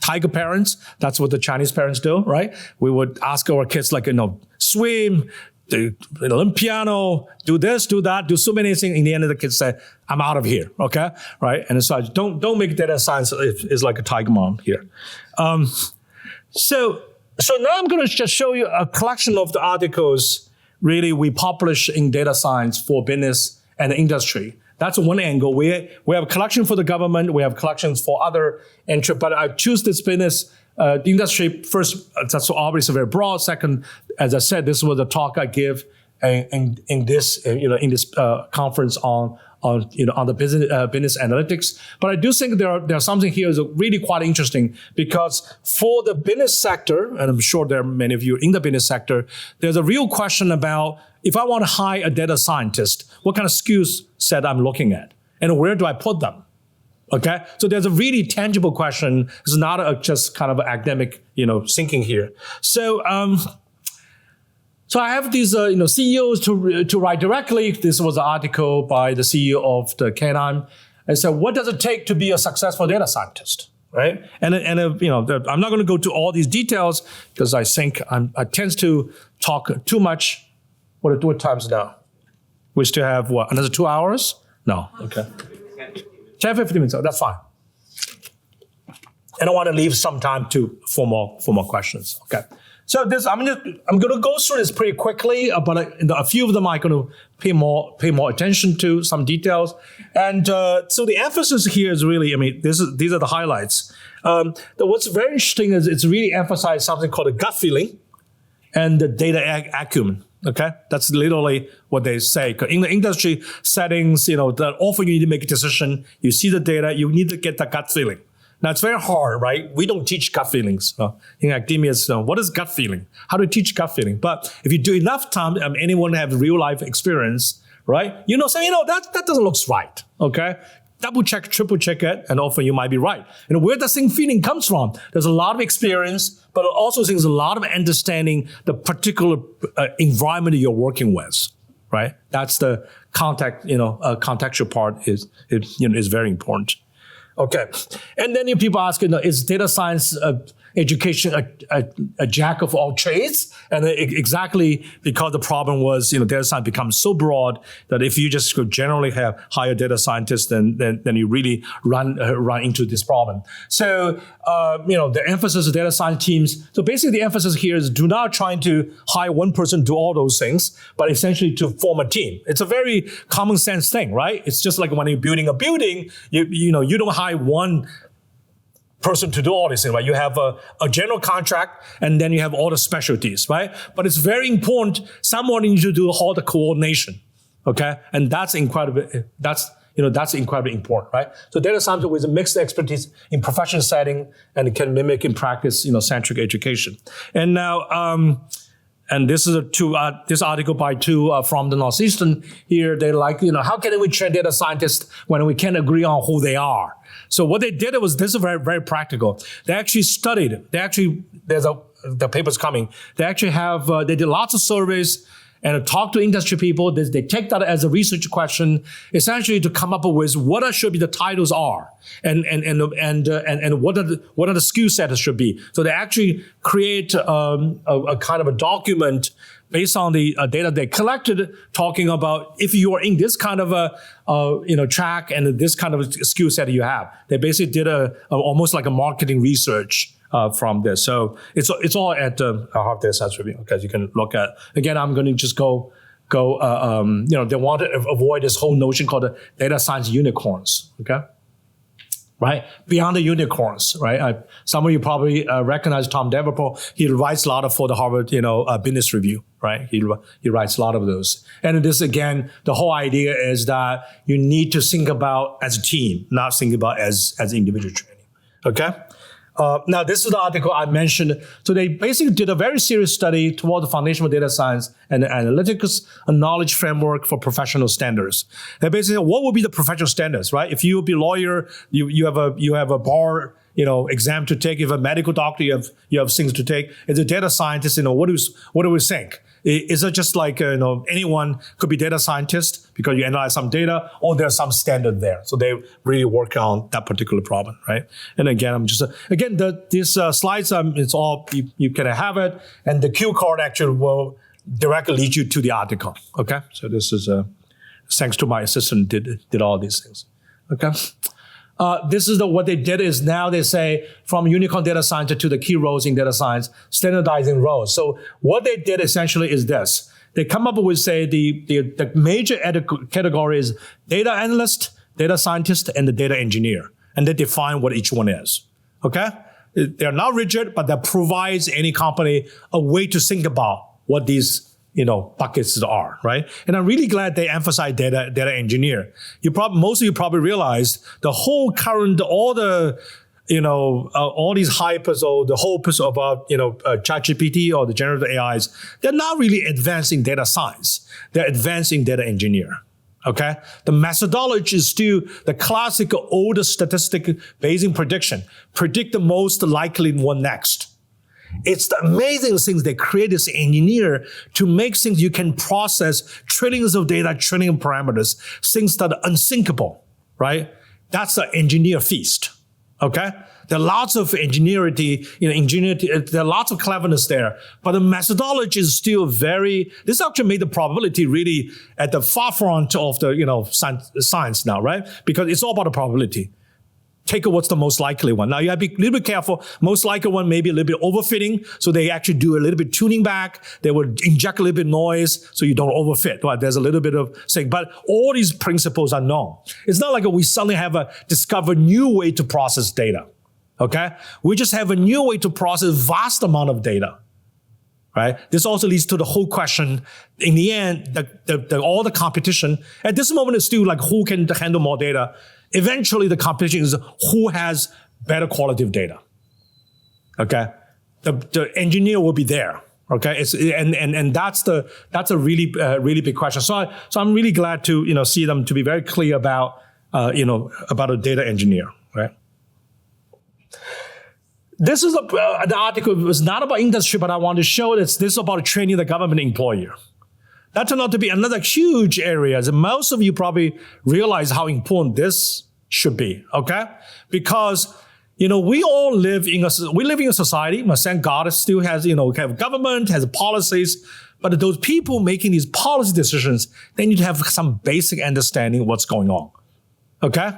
tiger parents. That's what the Chinese parents do, right? We would ask our kids swim, learn piano, do this, do that, do so many things. In the end, the kids say, I'm out of here, okay? Right? And so don't make data science is like a tiger mom here. So now I'm going to just show you a collection of the articles really we publish in data science for business and industry. That's one angle. We have a collection for the government. We have collections for other entry, but I choose this business the industry first. That's obviously very broad. Second, as I said, this was a talk I give in this conference on the business analytics. But I do think there's something here is really quite interesting, because for the business sector, and I'm sure there are many of you in the business sector, there's a real question about, if I want to hire a data scientist, what kind of skills set I'm looking at, and where do I put them? Okay, so there's a really tangible question. It's not just kind of academic, thinking here. So, so I have these, CEOs to write directly. This was an article by the CEO of the Canine. And so, what does it take to be a successful data scientist, right? And I'm not going to go to all these details, because I think I tend to talk too much. What time's now? We still have another 2 hours? No, okay. 10, 15 minutes, that's fine. And I want to leave some time for more questions. Okay. So I'm going to go through this pretty quickly, but a few of them I'm going to pay more attention to, some details. And so the emphasis here is really, these are the highlights. What's very interesting is it's really emphasized something called a gut feeling and the data acumen. Okay, that's literally what they say. In the industry settings, that often you need to make a decision. You see the data, you need to get the gut feeling. Now, it's very hard, right? We don't teach gut feelings. In academia, what is gut feeling? How do you teach gut feeling? But if you do enough time, anyone have real life experience, right? That doesn't look right, okay? Double check, triple check it, and often you might be right. And where does this feeling comes from? There's a lot of experience, but also there's a lot of understanding the particular environment you're working with, right? That's the contextual part is very important. Okay, and then people ask, is data science education a jack of all trades? And exactly because the problem was, data science becomes so broad that if you just could generally have higher data scientists, then you really run into this problem. So, the emphasis of data science teams. So basically the emphasis here is do not try to hire one person to do all those things, but essentially to form a team. It's a very common sense thing, right? It's just like when you're building a building, you don't hire one person to do all these things, right? You have a general contract, and then you have all the specialties, right? But it's very important. Someone needs to do all the coordination, okay? And that's incredibly important, right? So data science with a mixed expertise in professional setting and can mimic in practice, centric education. And now, and this is this article by two from the Northeastern here. They're like, how can we train data scientists when we can't agree on who they are? So what they did was, this is very, very practical. They actually studied. The paper's coming. They actually they did lots of surveys and talk to industry people. They take that as a research question, essentially to come up with what should be the titles are, and what are the skill sets should be. So they actually create a kind of a document based on the data they collected, talking about if you are in this kind of a track and this kind of skill set you have. They basically did almost like a marketing research from this. So it's all at Harvard GSAS Review. Okay, you can look at. Again, I'm going to just go. They want to avoid this whole notion called the data science unicorns. Okay, right? Beyond the unicorns, right? Some of you probably recognize Tom Davenport. He writes a lot for the Harvard, Business Review, right? He writes a lot of those. And this, again, the whole idea is that you need to think about as a team, not think about as individual training. Okay. Now, this is the article I mentioned. So they basically did a very serious study toward the foundation of data science and analytics, a knowledge framework for professional standards. They basically said, what would be the professional standards, right? If you be a lawyer, you have a bar, exam to take. If you're a medical doctor, you have things to take. As a data scientist, what do we think? Is it just like, anyone could be data scientist because you analyze some data, or there's some standard there? So they really work on that particular problem, right? And again, these slides, it's all, you can have it, and the cue card actually will directly lead you to the article, okay? So this is, thanks to my assistant did all these things, okay? This is what they did is now they say from unicorn data scientist to the key roles in data science, standardizing roles. So what they did essentially is this. They come up with, say, the major category is data analyst, data scientist, and the data engineer. And they define what each one is, okay? They're not rigid, but that provides any company a way to think about what these buckets are, right? And I'm really glad they emphasize data engineer. Most of you probably realized the whole current, all the, all these hypes or the hopes about, ChatGPT or the generative AIs, they're not really advancing data science. They're advancing data engineer, okay? The methodology is still the classic old statistic Bayesian prediction. Predict the most likely one next. It's the amazing things they create this engineer to make things you can process trillions of data, trillion parameters, things that are unthinkable, right? That's the engineer feast, okay? There are lots of ingenuity, there are lots of cleverness there, but the methodology is still this actually made the probability really at the forefront of the, science now, right? Because it's all about the probability. Take what's the most likely one. Now, you have to be a little bit careful. Most likely one may be a little bit overfitting, so they actually do a little bit tuning back. They will inject a little bit noise so you don't overfit. Right? There's a little bit of thing. But all these principles are known. It's not like we suddenly have discover new way to process data. Okay? We just have a new way to process vast amount of data. Right? This also leads to the whole question. In the end, all the competition, at this moment, it's still like who can handle more data. Eventually, the competition is who has better quality of data. Okay, the engineer will be there. Okay, and that's a really big question. So I'm really glad to see them to be very clear about about a data engineer. Right. This is the article was not about industry, but I want to show this is about training the government employer. That turned out to be another huge area. And most of you probably realize how important this should be, okay? Because, we all live in a society. Thank God it still has, have government, has policies. But those people making these policy decisions, they need to have some basic understanding of what's going on, okay?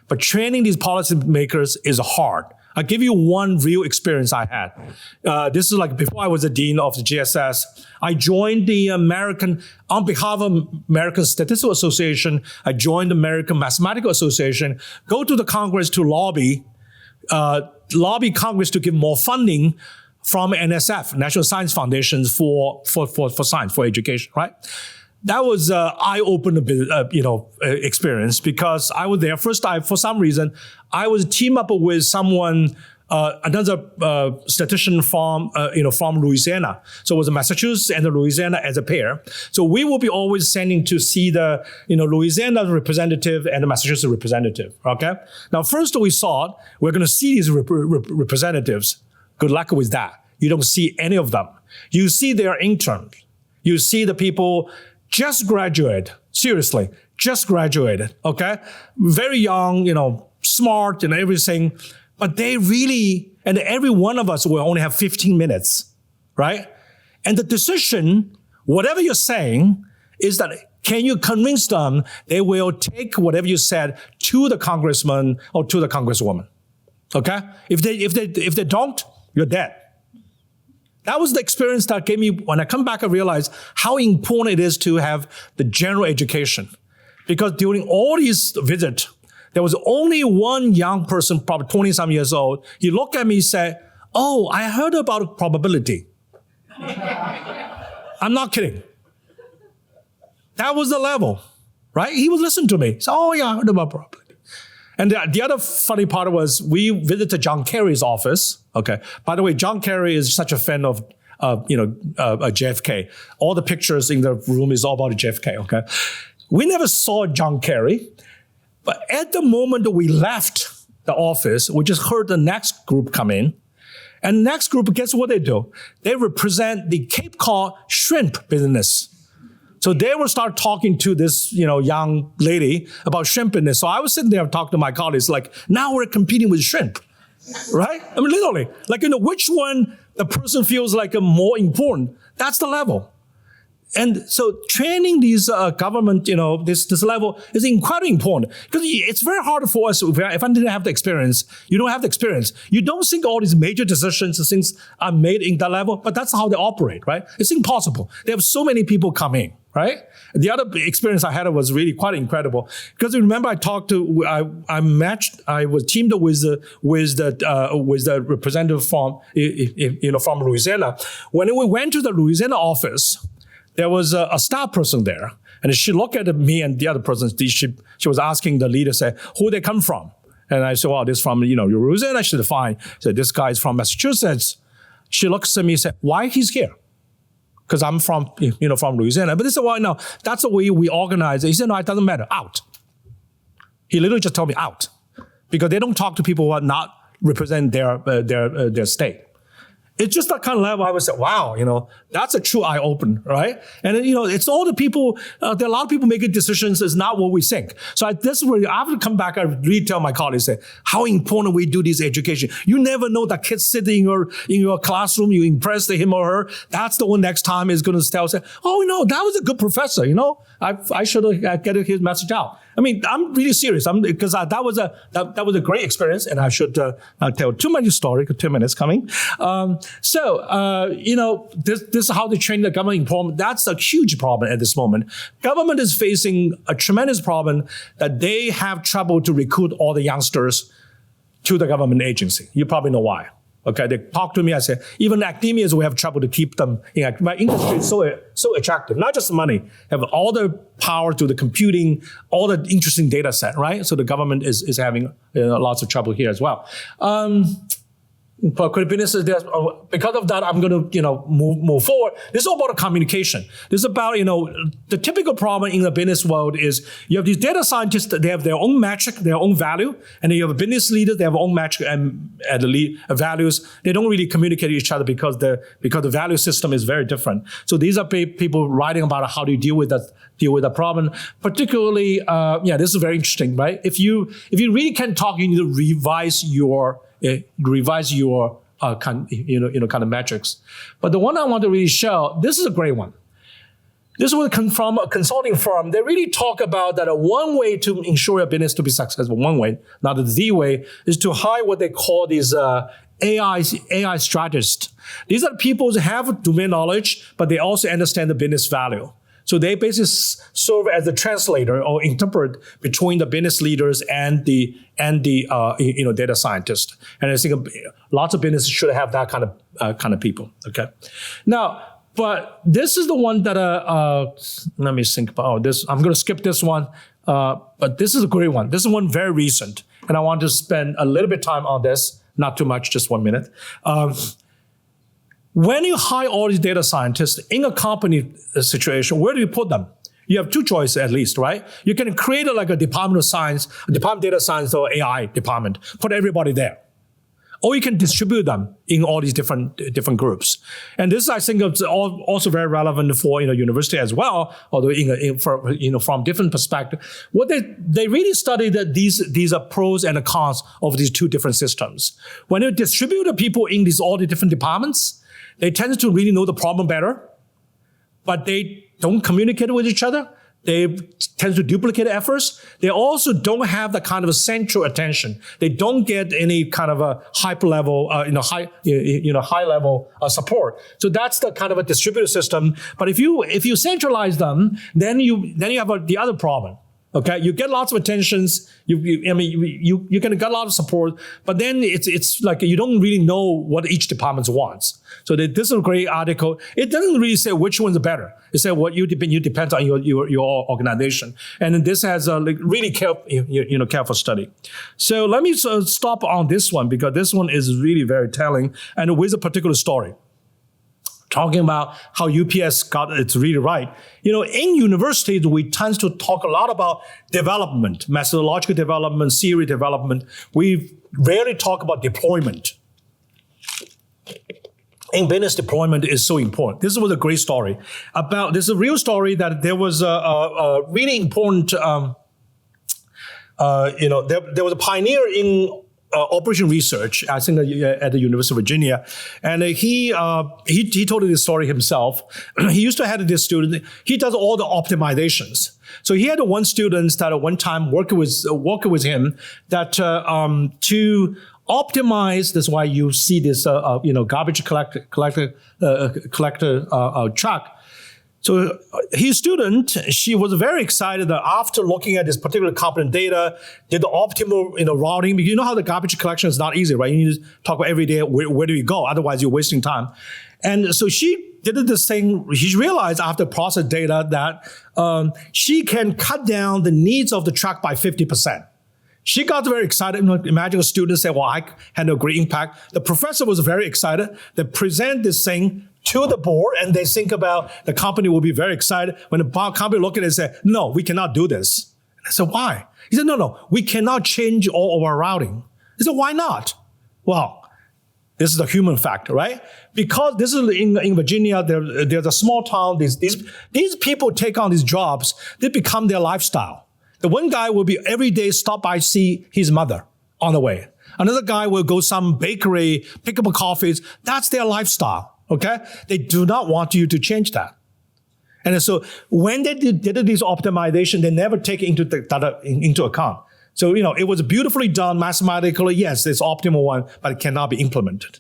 But training these policymakers is hard. I'll give you one real experience I had. This is like before I was the dean of the GSS. I joined on behalf of American Statistical Association, I joined the American Mathematical Association, go to the Congress to lobby lobby Congress to give more funding from NSF, National Science Foundation, for science, for education, right? That was an eye-opener, experience, because I was there. First time, for some reason, I was teamed up with someone, another statistician from Louisiana. So it was Massachusetts and Louisiana as a pair. So we will be always sending to see the, Louisiana representative and the Massachusetts representative, okay? Now, first we thought we're going to see these representatives. Good luck with that. You don't see any of them. You see their interns. You see the people just graduated, seriously, just graduated, okay? Very young, smart and everything. But they really, and every one of us will only have 15 minutes, right? And the decision, whatever you're saying, is that can you convince them they will take whatever you said to the congressman or to the congresswoman, okay? If they don't, you're dead. That was the experience that gave me, when I come back, I realized how important it is to have the general education. Because during all these visits, there was only one young person, probably 20-some years old. He looked at me and said, "Oh, I heard about probability." I'm not kidding. That was the level, right? He was listening to me. He said, "Oh, yeah, I heard about probability." And the other funny part was we visited John Kerry's office. Okay. By the way, John Kerry is such a fan of JFK. All the pictures in the room is all about JFK. Okay. We never saw John Kerry. But at the moment that we left the office, we just heard the next group come in. And the next group, guess what they do? They represent the Cape Cod shrimp business. So they will start talking to this, young lady about shrimp business. So I was sitting there talking to my colleagues, like, now we're competing with shrimp, right? I mean, literally, like, which one the person feels like more important. That's the level. And so training these government, this level is incredibly important, because it's very hard for us. If I didn't have the experience, you don't have the experience. You don't think all these major decisions, things are made in that level, but that's how they operate, right? It's impossible. They have so many people coming, right? The other experience I had was really quite incredible, because remember I was teamed with the representative from Louisiana. When we went to the Louisiana office, there was a staff person there, and she looked at me and the other person. She was asking the leader, say, who they come from? And I said, well, this from Louisiana. She said, fine. So this guy is from Massachusetts. She looks at me and said, why he's here? Because I'm from Louisiana. But they said, well, no, that's the way we organize it. He said, no, it doesn't matter. Out. He literally just told me out, because they don't talk to people who are not represent their state. It's just that kind of level. I would say, wow, that's a true eye open, right? And then, it's all the people. There are a lot of people making decisions. It's not what we think. So this is where I have to come back. I really tell my colleagues, say, how important we do this education. You never know that kid sitting in your classroom. You impress him or her. That's the one next time is going to say, oh, that was a good professor. I should have get his message out. I mean, I'm really serious. Because that was a great experience, and I should not tell too much story. 2 minutes coming. This is how they train the government problem. That's a huge problem at this moment. Government is facing a tremendous problem that they have trouble to recruit all the youngsters to the government agency. You probably know why. Okay, they talk to me. I say, even academia, we have trouble to keep them. My industry is so attractive. Not just money, have all the power to the computing, all the interesting data set, right? So the government is having lots of trouble here as well. Because of that, I'm going to move forward. This is all about communication. This is about the typical problem in the business world is you have these data scientists. They have their own metric, their own value, and then you have a business leader. They have their own metric and values. They don't really communicate with each other because the value system is very different. So these are people writing about how do you deal with the problem. Particularly, this is very interesting, right? If you really can talk, you need to revise your kind of metrics. But the one I want to really show, this is a great one. This was from a consulting firm. They really talk about that one way to ensure a business to be successful, one way, not the way, is to hire what they call these AI strategists. These are people who have domain knowledge, but they also understand the business value. So they basically serve as a translator or interpret between the business leaders and the data scientists. And I think lots of businesses should have that kind of people. Okay, now, but this is the one that let me think about this. I'm going to skip this one, but this is a great one. This is one very recent, and I want to spend a little bit of time on this. Not too much, just 1 minute. When you hire all these data scientists in a company situation, where do you put them? You have two choices at least, right? You can create like a department of science, a department of data science or AI department, put everybody there. Or you can distribute them in all these different groups. And this, I think, is also very relevant for university as well, although from different perspective. What they really study that these are pros and the cons of these two different systems. When you distribute the people in all the different departments, they tend to really know the problem better, but they don't communicate with each other. They tend to duplicate efforts. They also don't have the kind of central attention. They don't get any kind of a hyper level, high level support. So that's the kind of a distributed system. But if you centralize them, then you have the other problem. Okay, you get lots of attentions. You can get a lot of support, but then it's like you don't really know what each department wants. So this is a great article. It doesn't really say which one's better. It says what you depends on your organization, and this has a really careful study. So let me stop on this one because this one is really very telling and with a particular story. Talking about how UPS got it really right. In universities, we tend to talk a lot about development, methodological development, theory development. We rarely talk about deployment. In business, deployment is so important. This was a great story. This is a real story that there was a really important, there was a pioneer in operation research, I think at the University of Virginia. And he told this story himself. He used to have this student, he does all the optimizations. So he had one student that at one time working with him that to optimize, that's why you see this garbage collector truck. So his student, she was very excited that after looking at this particular component data, did the optimal routing. You know how the garbage collection is not easy, right? You need to talk about every day, where do you go? Otherwise, you're wasting time. And so she did this thing. She realized after process data that she can cut down the needs of the truck by 50%. She got very excited. Imagine a student say, well, I had a great impact. The professor was very excited. They present this thing to the board, and they think about the company will be very excited. When the company look at it and say, no, we cannot do this. And I said, why? He said, no, we cannot change all of our routing. I said, why not? Well, this is the human factor, right? Because this is in Virginia, there's a small town. These people take on these jobs. They become their lifestyle. The one guy will be every day stop by, see his mother on the way. Another guy will go some bakery, pick up coffees. That's their lifestyle. Okay? They do not want you to change that. And so when they did this optimization, they never take it into account. So, it was beautifully done mathematically. Yes, it's optimal one, but it cannot be implemented.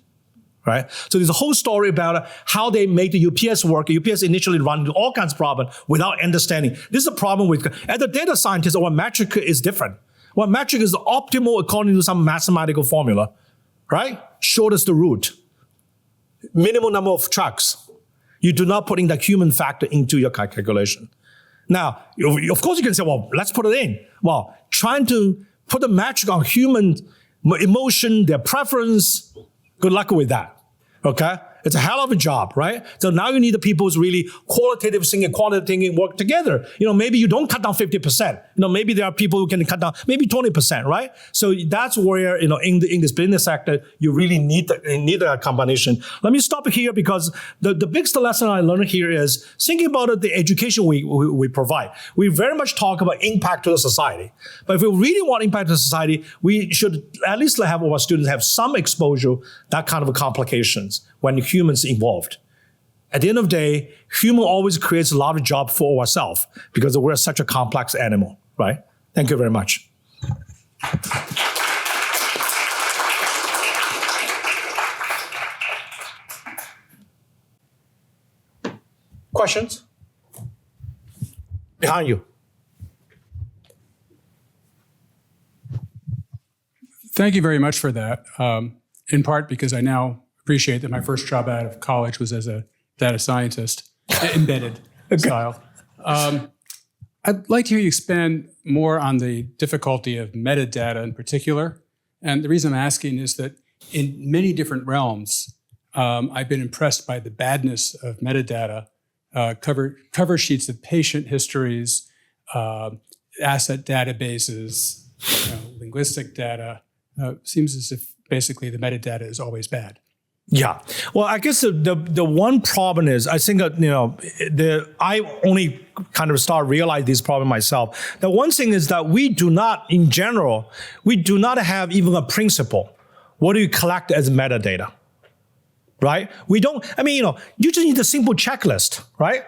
Right? So there's a whole story about how they make the UPS work. UPS initially run into all kinds of problems without understanding. This is a problem as a data scientist, our metric is different. Our metric is optimal according to some mathematical formula. Right? Shortest route. Minimum number of trucks. You do not put in the human factor into your calculation. Now, of course you can say, well, let's put it in. Well, trying to put the metric on human emotion, their preference, good luck with that. Okay? It's a hell of a job, right? So now you need the people who's really qualitative thinking, quantitative thinking work together. Maybe you don't cut down 50%. Maybe there are people who can cut down maybe 20%, right? So that's where, in this business sector, you really need that combination. Let me stop here because the biggest lesson I learned here is thinking about the education we provide. We very much talk about impact to the society. But if we really want impact to the society, we should at least have our students have some exposure, that kind of complications when humans involved. At the end of the day, human always creates a lot of job for ourselves because we're such a complex animal, right? Thank you very much. Questions? Behind you. Thank you very much for that. In part because I now appreciate that my first job out of college was as a data scientist, embedded style. I'd like to hear you expand more on the difficulty of metadata in particular. And the reason I'm asking is that in many different realms, I've been impressed by the badness of metadata, cover sheets of patient histories, asset databases, linguistic data. Seems as if basically the metadata is always bad. Yeah. Well, I guess the one problem is, I think I only kind of start realize this problem myself. The one thing is that we do not, in general, we do not have even a principle. What do you collect as metadata? Right? We don't, you just need a simple checklist, right?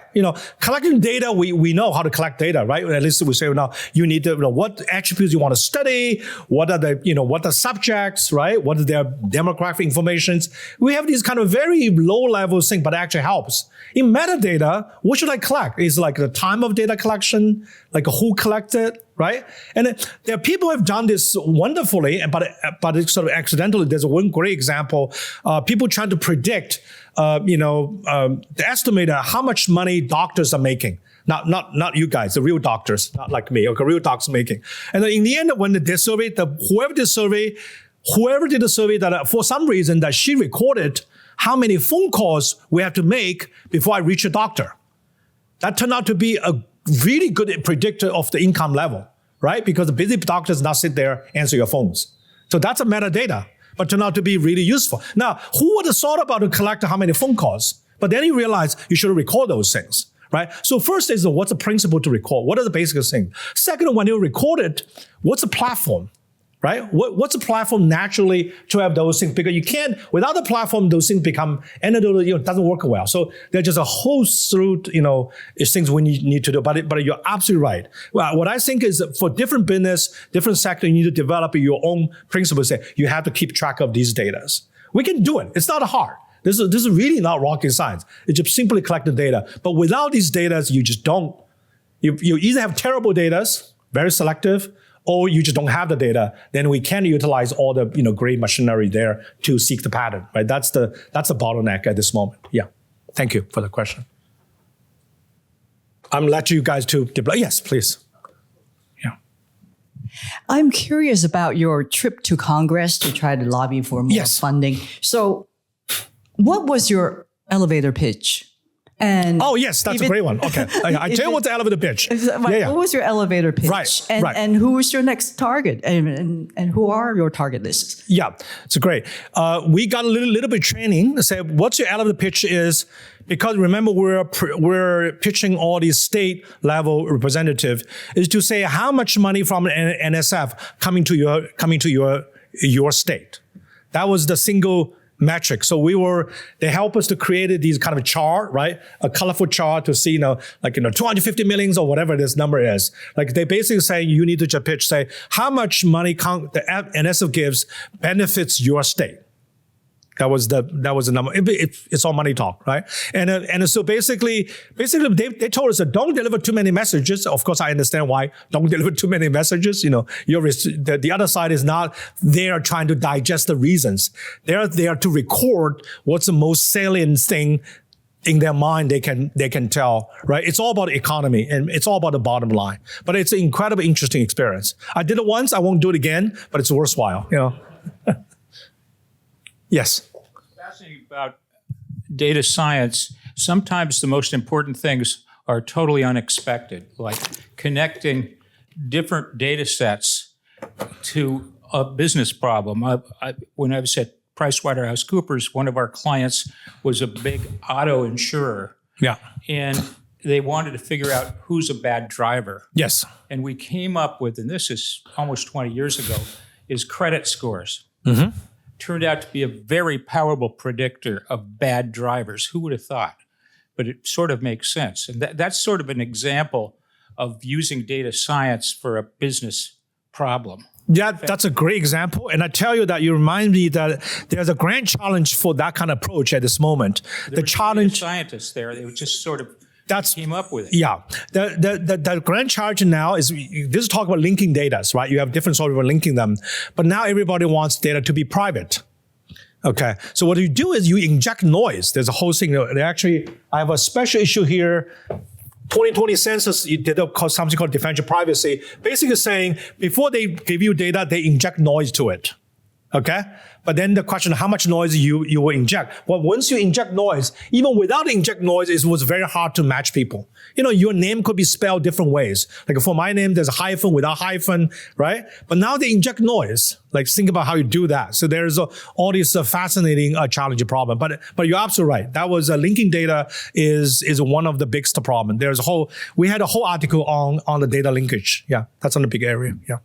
Collecting data, we know how to collect data, right? At least we say now you need to, what attributes you want to study, what are the subjects, right? What are their demographic informations? We have these kind of very low level thing, but it actually helps. In metadata, what should I collect? Is like the time of data collection, like who collected, right? And there are people who have done this wonderfully, but it's sort of accidentally. There's one great example. People trying to predict, the estimate of how much money doctors are making. Not you guys, the real doctors, not like me, okay, real doctors making. And then in the end, when they survey, whoever did the survey that for some reason that she recorded how many phone calls we have to make before I reach a doctor. That turned out to be a really good predictor of the income level, right? Because the busy doctors not sit there, answer your phones. So that's a metadata, but turned out to be really useful. Now, who would have thought about to collect how many phone calls? But then you realize you should record those things, right? So first is what's the principle to record? What are the basic things? Second, when you record it, what's the platform? Right? What's a platform naturally to have those things? Because you can't, without the platform, those things become anecdotal, it doesn't work well. So there's just a whole slew, things we need to do. But you're absolutely right. Well, what I think is for different business, different sector, you need to develop your own principles. You have to keep track of these data. We can do it. It's not hard. This is really not rocket science. It's just simply collect the data. But without these data, you just don't. You either have terrible data, very selective, or you just don't have the data, then we can utilize all the great machinery there to seek the pattern, right? That's the bottleneck at this moment. Yeah. Thank you for the question. I'm letting you guys to deploy. Yes, please. Yeah. I'm curious about your trip to Congress to try to lobby for more funding. So what was your elevator pitch? And oh, yes, that's a great one. Okay. I tell you what the elevator pitch. What was your elevator pitch? Right. And who was your next target? And who are your target lists? Yeah, it's great. We got a little bit training to say what's your elevator pitch is, because remember we're pitching all these state level representative, is to say how much money from NSF coming to your state. That was the single metric. So they help us to create these kind of chart, right? A colorful chart to see, 250 million or whatever this number is. Like they basically say you need to just pitch, say how much money the NSF gives benefits your state. That was the number. It's all money talk, right? And so basically they told us that don't deliver too many messages. Of course, I understand why. Don't deliver too many messages. The other side is not there trying to digest the reasons. They're there to record what's the most salient thing in their mind they can tell, right? It's all about economy and it's all about the bottom line. But it's an incredibly interesting experience. I did it once. I won't do it again, but it's worthwhile, Yes. Fascinating about data science. Sometimes the most important things are totally unexpected, like connecting different data sets to a business problem. When I was at PricewaterhouseCoopers, one of our clients was a big auto insurer. Yeah. And they wanted to figure out who's a bad driver. Yes. And we came up with, and this is almost 20 years ago, is credit scores. Mm-hmm. Turned out to be a very powerful predictor of bad drivers. Who would have thought? But it sort of makes sense. And that's sort of an example of using data science for a business problem. Yeah, that's a great example. And I tell you that you remind me that there's a grand challenge for that kind of approach at this moment. There were data scientists there. They were just sort of came up with it. Yeah. The grand challenge now is, this is talk about linking data, right? You have different software linking them. But now everybody wants data to be private. Okay. So what you do is you inject noise. There's a whole thing. Actually, I have a special issue here. 2020 census, you did something called defense of privacy, basically saying before they give you data, they inject noise to it. Okay? But then the question, how much noise you will inject? Well, once you inject noise, even without inject noise, it was very hard to match people. Your name could be spelled different ways. Like for my name, there's a hyphen without hyphen, right? But now they inject noise. Like think about how you do that. So there's all these fascinating, challenging problem. But you're absolutely right. That was linking data is one of the biggest problem. We had a whole article on the data linkage. Yeah, that's on the big area. Yeah.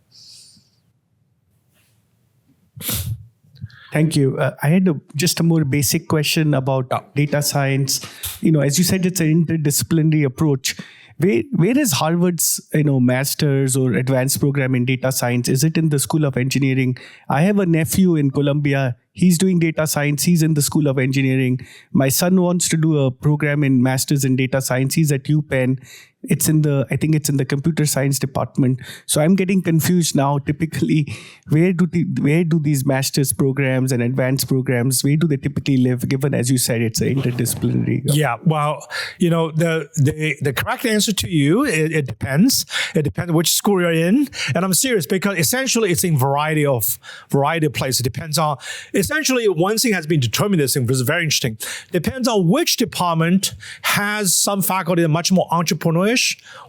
Thank you. I had just a more basic question about data science. As you said, it's an interdisciplinary approach. Where is Harvard's master's or advanced program in data science? Is it in the School of Engineering? I have a nephew in Columbia. He's doing data science. He's in the School of Engineering. My son wants to do a program in master's in data science. He's at UPenn. I think it's in the computer science department. So I'm getting confused now. Typically, where do these master's programs and advanced programs, where do they typically live? Given, as you said, it's an interdisciplinary. Yeah. Well, the correct answer to you, it depends. It depends which school you're in, and I'm serious because essentially it's in variety of places. It depends on. Essentially, one thing has been determined. This thing is very interesting. Depends on which department has some faculty that are much more entrepreneurial,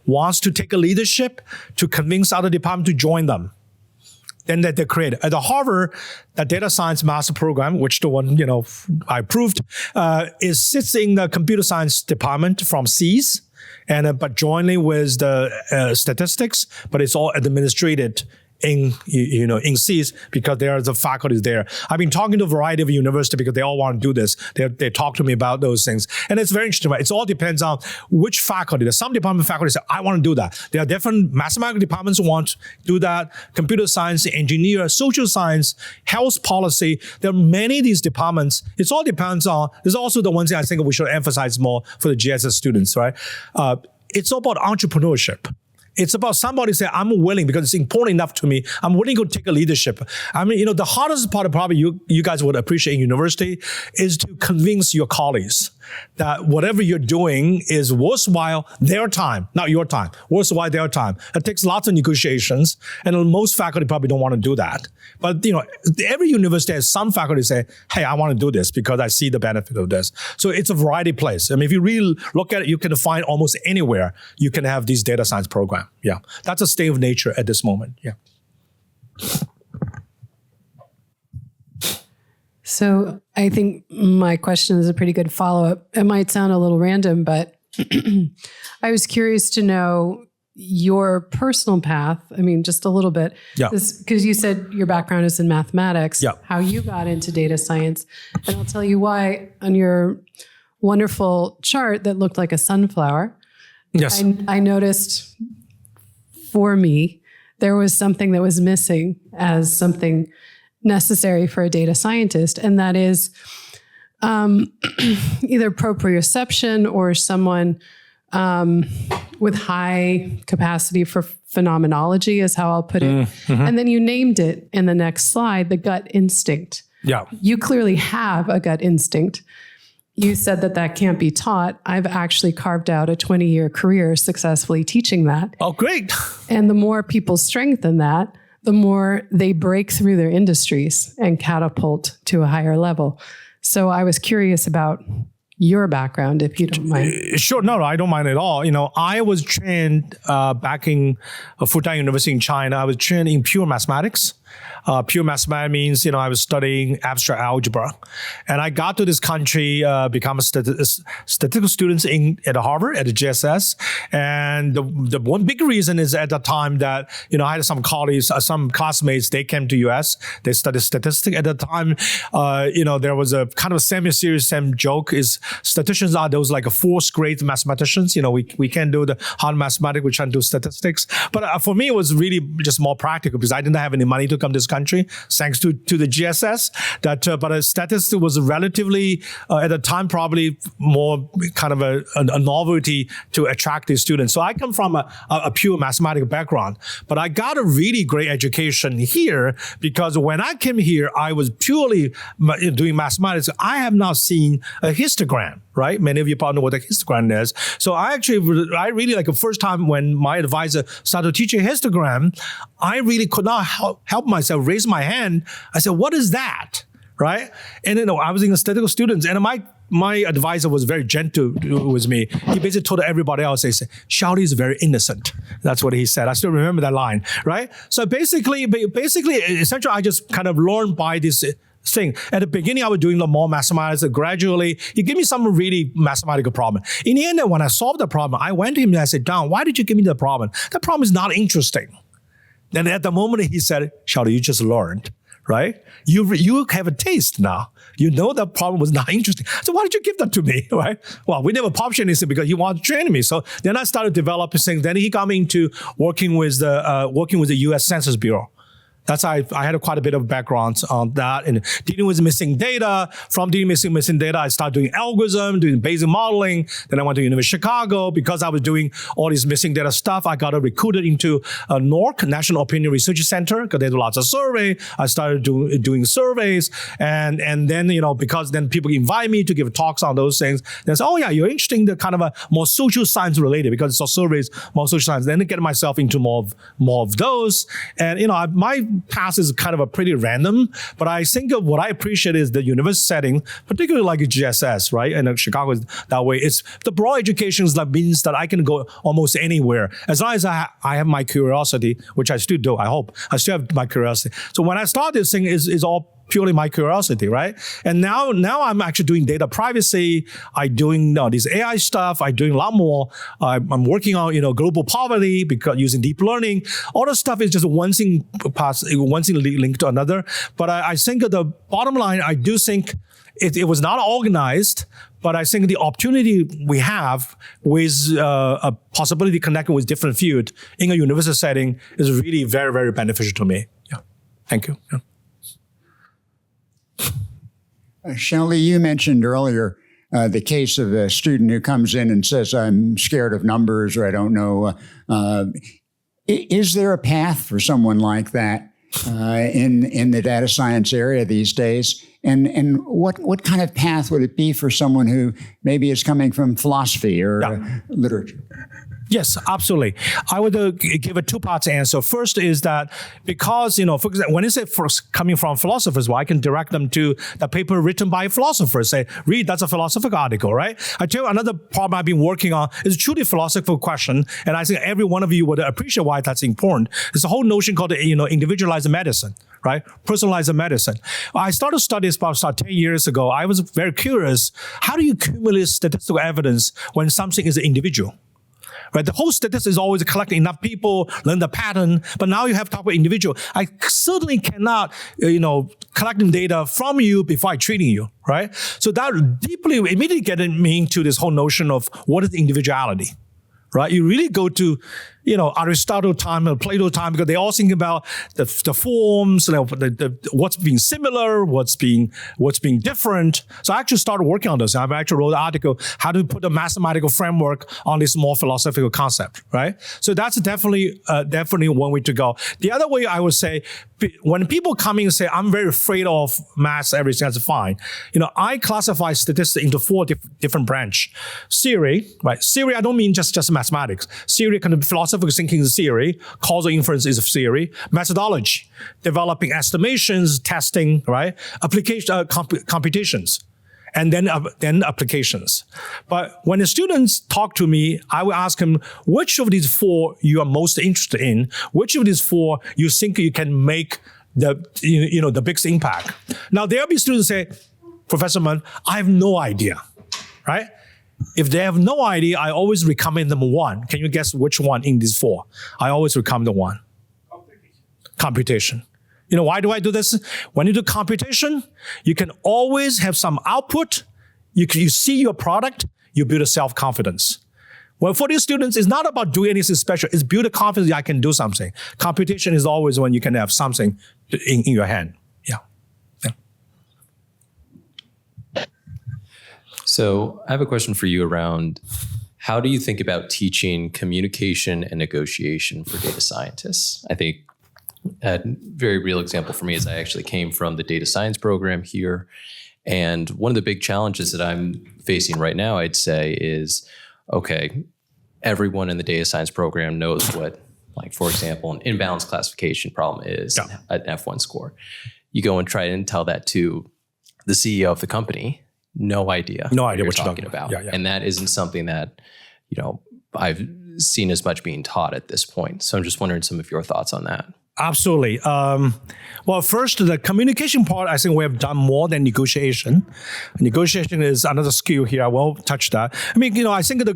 wants to take a leadership to convince other departments to join them. Then that they create. At the Harvard, the data science master program, which the one I approved, sits in the computer science department from C's, but jointly with the statistics, but it's all administrated in C's because there are the faculties there. I've been talking to a variety of universities because they all want to do this. They talk to me about those things. And it's very interesting, right? It all depends on which faculty. There's some department faculty say, I want to do that. There are different mathematical departments who want to do that. Computer science, engineer, social science, health policy. There are many of these departments. It all depends on, there's also the one thing I think we should emphasize more for the GSS students, right? It's all about entrepreneurship. It's about somebody say, I'm willing, because it's important enough to me, I'm willing to take a leadership. I mean, the hardest part of probably you guys would appreciate in university is to convince your colleagues that whatever you're doing is worthwhile their time, not your time, worthwhile their time. It takes lots of negotiations, and most faculty probably don't want to do that. But, every university has some faculty say, hey, I want to do this because I see the benefit of this. So it's a variety place. I mean, if you really look at it, you can find almost anywhere you can have these data science programs. Yeah, that's a state of nature at this moment. Yeah. So I think my question is a pretty good follow-up. It might sound a little random, but I was curious to know your personal path. I mean, just a little bit. Yeah. Because you said your background is in mathematics. Yeah. How you got into data science. And I'll tell you why on your wonderful chart that looked like a sunflower. Yes. I noticed for me, there was something that was missing as something necessary for a data scientist. And that is either proprioception or someone with high capacity for phenomenology is how I'll put it. Mm-hmm. And then you named it in the next slide, the gut instinct. Yeah. You clearly have a gut instinct. You said that can't be taught. I've actually carved out a 20-year career successfully teaching that. Oh, great. And the more people strengthen that, the more they break through their industries and catapult to a higher level. So I was curious about your background, if you don't mind. Sure. No, I don't mind at all. I was trained back in Fudan University in China. I was trained in pure mathematics. Pure mathematics means, I was studying abstract algebra. And I got to this country, become a statistical student at Harvard, at the GSS. And the one big reason is at the time that, I had some colleagues, some classmates, they came to US, they studied statistics. At the time, there was a kind of a semi-serious, same joke is statisticians are those like a fourth grade mathematicians. We can't do the hard mathematics, we try to do statistics. But for me, it was really just more practical because I didn't have any money to come to this country, thanks to the GSS. But statistics was relatively, at the time, probably more kind of a novelty to attract these students. So I come from a pure mathematical background, but I got a really great education here because when I came here, I was purely doing mathematics. I have now seen a histogram, right? Many of you probably know what a histogram is. So I really like the first time when my advisor started teaching histogram, I really could not help myself, raise my hand. I said, what is that? Right? And I was in a statistical students, and my advisor was very gentle with me. He basically told everybody else, he said, Xiao-Li is very innocent. That's what he said. I still remember that line, right? So basically, essentially, I just kind of learned by this thing. At the beginning, I was doing more mathematics. Gradually, he gave me some really mathematical problem. In the end, when I solved the problem, I went to him and I said, Don, why did you give me the problem? The problem is not interesting. Then at the moment, he said, Xiao-Li, you just learned, right? You have a taste now. You know the problem was not interesting. So why did you give that to me, right? Well, we never published anything because he wanted to train me. So then I started developing things. Then he got me into working with the U.S. Census Bureau. That's how I had quite a bit of background on that and dealing with missing data. From dealing with missing data, I started doing algorithm, doing Bayesian modeling. Then I went to University of Chicago. Because I was doing all this missing data stuff, I got recruited into NORC, National Opinion Research Center, because they do lots of survey. I started doing surveys. And then, because then people invite me to give talks on those things. They say, oh yeah, you're interested in the kind of a more social science related because it's surveys, more social science. Then I get myself into more of those. And, my path is kind of a pretty random, but I think of what I appreciate is the university setting, particularly like GSS, right? And Chicago is that way. It's the broad education that means that I can go almost anywhere as long as I have my curiosity, which I still do. I hope I still have my curiosity. So when I start this thing, is all purely my curiosity, right? And now I'm actually doing data privacy. I'm doing this AI stuff. I'm doing a lot more. I'm working on global poverty because using deep learning. All the stuff is just one thing linked to another. But I think the bottom line, I do think it was not organized. But I think the opportunity we have with a possibility connecting with different fields in a university setting is really very, very beneficial to me. Yeah. Thank you. Yeah. Xiao-Li, you mentioned earlier the case of a student who comes in and says, I'm scared of numbers or I don't know. Is there a path for someone like that in the data science area these days? And what kind of path would it be for someone who maybe is coming from philosophy or literature? Yes, absolutely. I would give a two-part answer. First is that because, for example, when you say coming from philosophers, well, I can direct them to the paper written by philosophers. Say, read, that's a philosophical article, right? I tell you another problem I've been working on is a truly philosophical question, and I think every one of you would appreciate why that's important. It's a whole notion called, individualized medicine, right? Personalized medicine. I started studies about 10 years ago. I was very curious, how do you accumulate statistical evidence when something is an individual? Right, the whole statistics is always collecting enough people, learn the pattern, but now you have to talk about individual. I certainly cannot, collecting data from you before I treating you, right? So that immediately getting me into this whole notion of what is individuality, right? You really go to, Aristotle time or Plato time because they all think about the forms, what's being similar, what's being different. So I actually started working on this. I've actually wrote an article, how to put a mathematical framework on this more philosophical concept, right? So that's definitely one way to go. The other way I would say, when people come in and say, I'm very afraid of math, everything that's fine. I classify statistics into 4 different branches. Theory, right? Theory, I don't mean just mathematics. Theory kind of philosophical thinking is theory. Causal inference is theory. Methodology, developing estimations, testing, right? Application, computations. And then applications. But when the students talk to me, I will ask them, which of these 4 you are most interested in? Which of these 4 you think you can make the biggest impact? Now, there'll be students say, Professor Meng, I have no idea, right? If they have no idea, I always recommend them 1. Can you guess which one in these 4? I always recommend the 1. Computation. Why do I do this? When you do computation, you can always have some output. You see your product, you build a self-confidence. Well, for these students, it's not about doing anything special. It's build a confidence that I can do something. Computation is always when you can have something in your hand. Yeah. So I have a question for you around how do you think about teaching communication and negotiation for data scientists? I think a very real example for me is I actually came from the data science program here. And one of the big challenges that I'm facing right now, I'd say, is, okay, everyone in the data science program knows what, like, for example, an imbalance classification problem is, an F1 score. You go and try and tell that to the CEO of the company, no idea what you're talking about. And that isn't something that, I've seen as much being taught at this point. So I'm just wondering some of your thoughts on that. Absolutely. Well, first, the communication part, I think we have done more than negotiation. Negotiation is another skill here. I won't touch that. I mean, I think the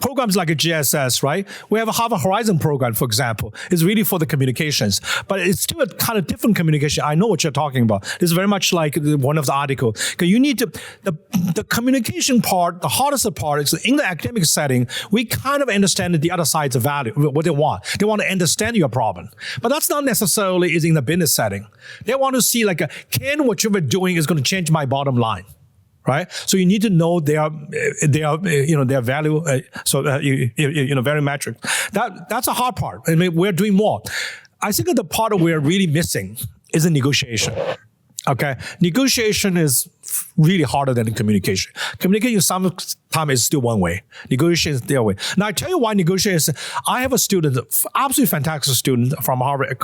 programs like a GSS, right? We have a Harvard Horizon program, for example. It's really for the communications, but it's still a kind of different communication. I know what you're talking about. It's very much like one of the articles. Because you need to, the communication part, the hardest part is in the academic setting, we kind of understand the other side's value, what they want. They want to understand your problem. But that's not necessarily is in the business setting. They want to see can what you're doing is going to change my bottom line, right? So you need to know their value. Very metric. That's a hard part. I mean, we're doing more. I think the part we're really missing is the negotiation. Okay, negotiation is really harder than communication. Communication sometimes is still one way. Negotiation is the other way. Now I tell you why negotiation. I have a student, absolutely fantastic student from Harvard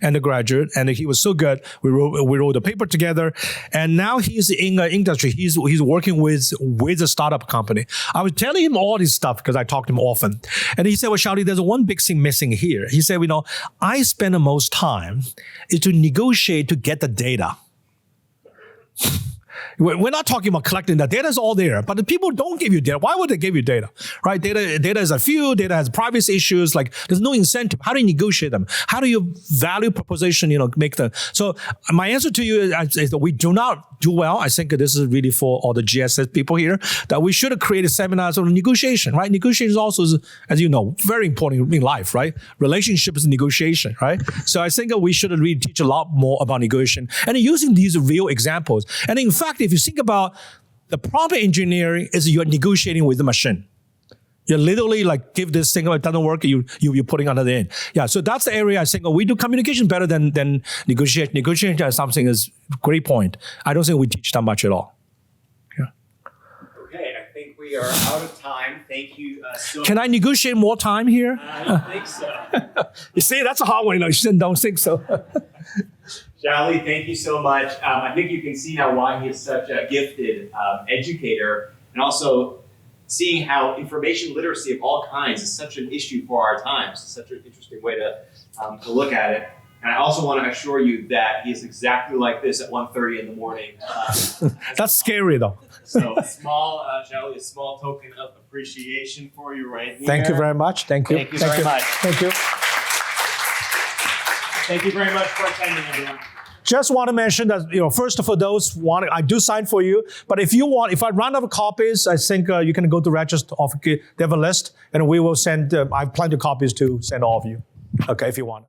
undergraduate, and he was so good. We wrote a paper together, and now he's in industry. He's working with a startup company. I was telling him all this stuff because I talk to him often, and he said, "Well, Xiao-Li, there's one big thing missing here." He said, I spend the most time is to negotiate to get the data. We're not talking about collecting the data is all there, but the people don't give you data. Why would they give you data, right? Data is a few, data has privacy issues, there's no incentive. How do you negotiate them? How do you value proposition, make them? So my answer to you is that we do not do well. I think this is really for all the GSS people here, that we should have created seminars on negotiation, right? Negotiation is also, as you know, very important in life, right? Relationship is negotiation, right? So I think that we should really teach a lot more about negotiation and using these real examples. And in fact, if you think about the prompt engineering is you're negotiating with the machine. You're literally give this thing, it doesn't work, you're putting another in. Yeah, so that's the area I think we do communication better than negotiation. Negotiation is something is great point. I don't think we teach that much at all. Yeah. Okay, I think we are out of time. Thank you so much. Can I negotiate more time here? I don't think so. You see, that's a hard one. You said don't think so. Xiao-Li, thank you so much. I think you can see now why he is such a gifted educator, and also seeing how information literacy of all kinds is such an issue for our times. It's such an interesting way to look at it. And I also want to assure you that he is exactly like this at 1:30 in the morning. That's scary, though. So Xiao-Li, a small token of appreciation for you right here. Thank you very much. Thank you. Thank you very much. Thank you. Thank you very much for attending, everyone. Just want to mention that, first for those I do sign for you. But if I run out of copies, I think you can go to register. They have a list, and we will send. I have plenty of copies to send all of you. Okay, if you want.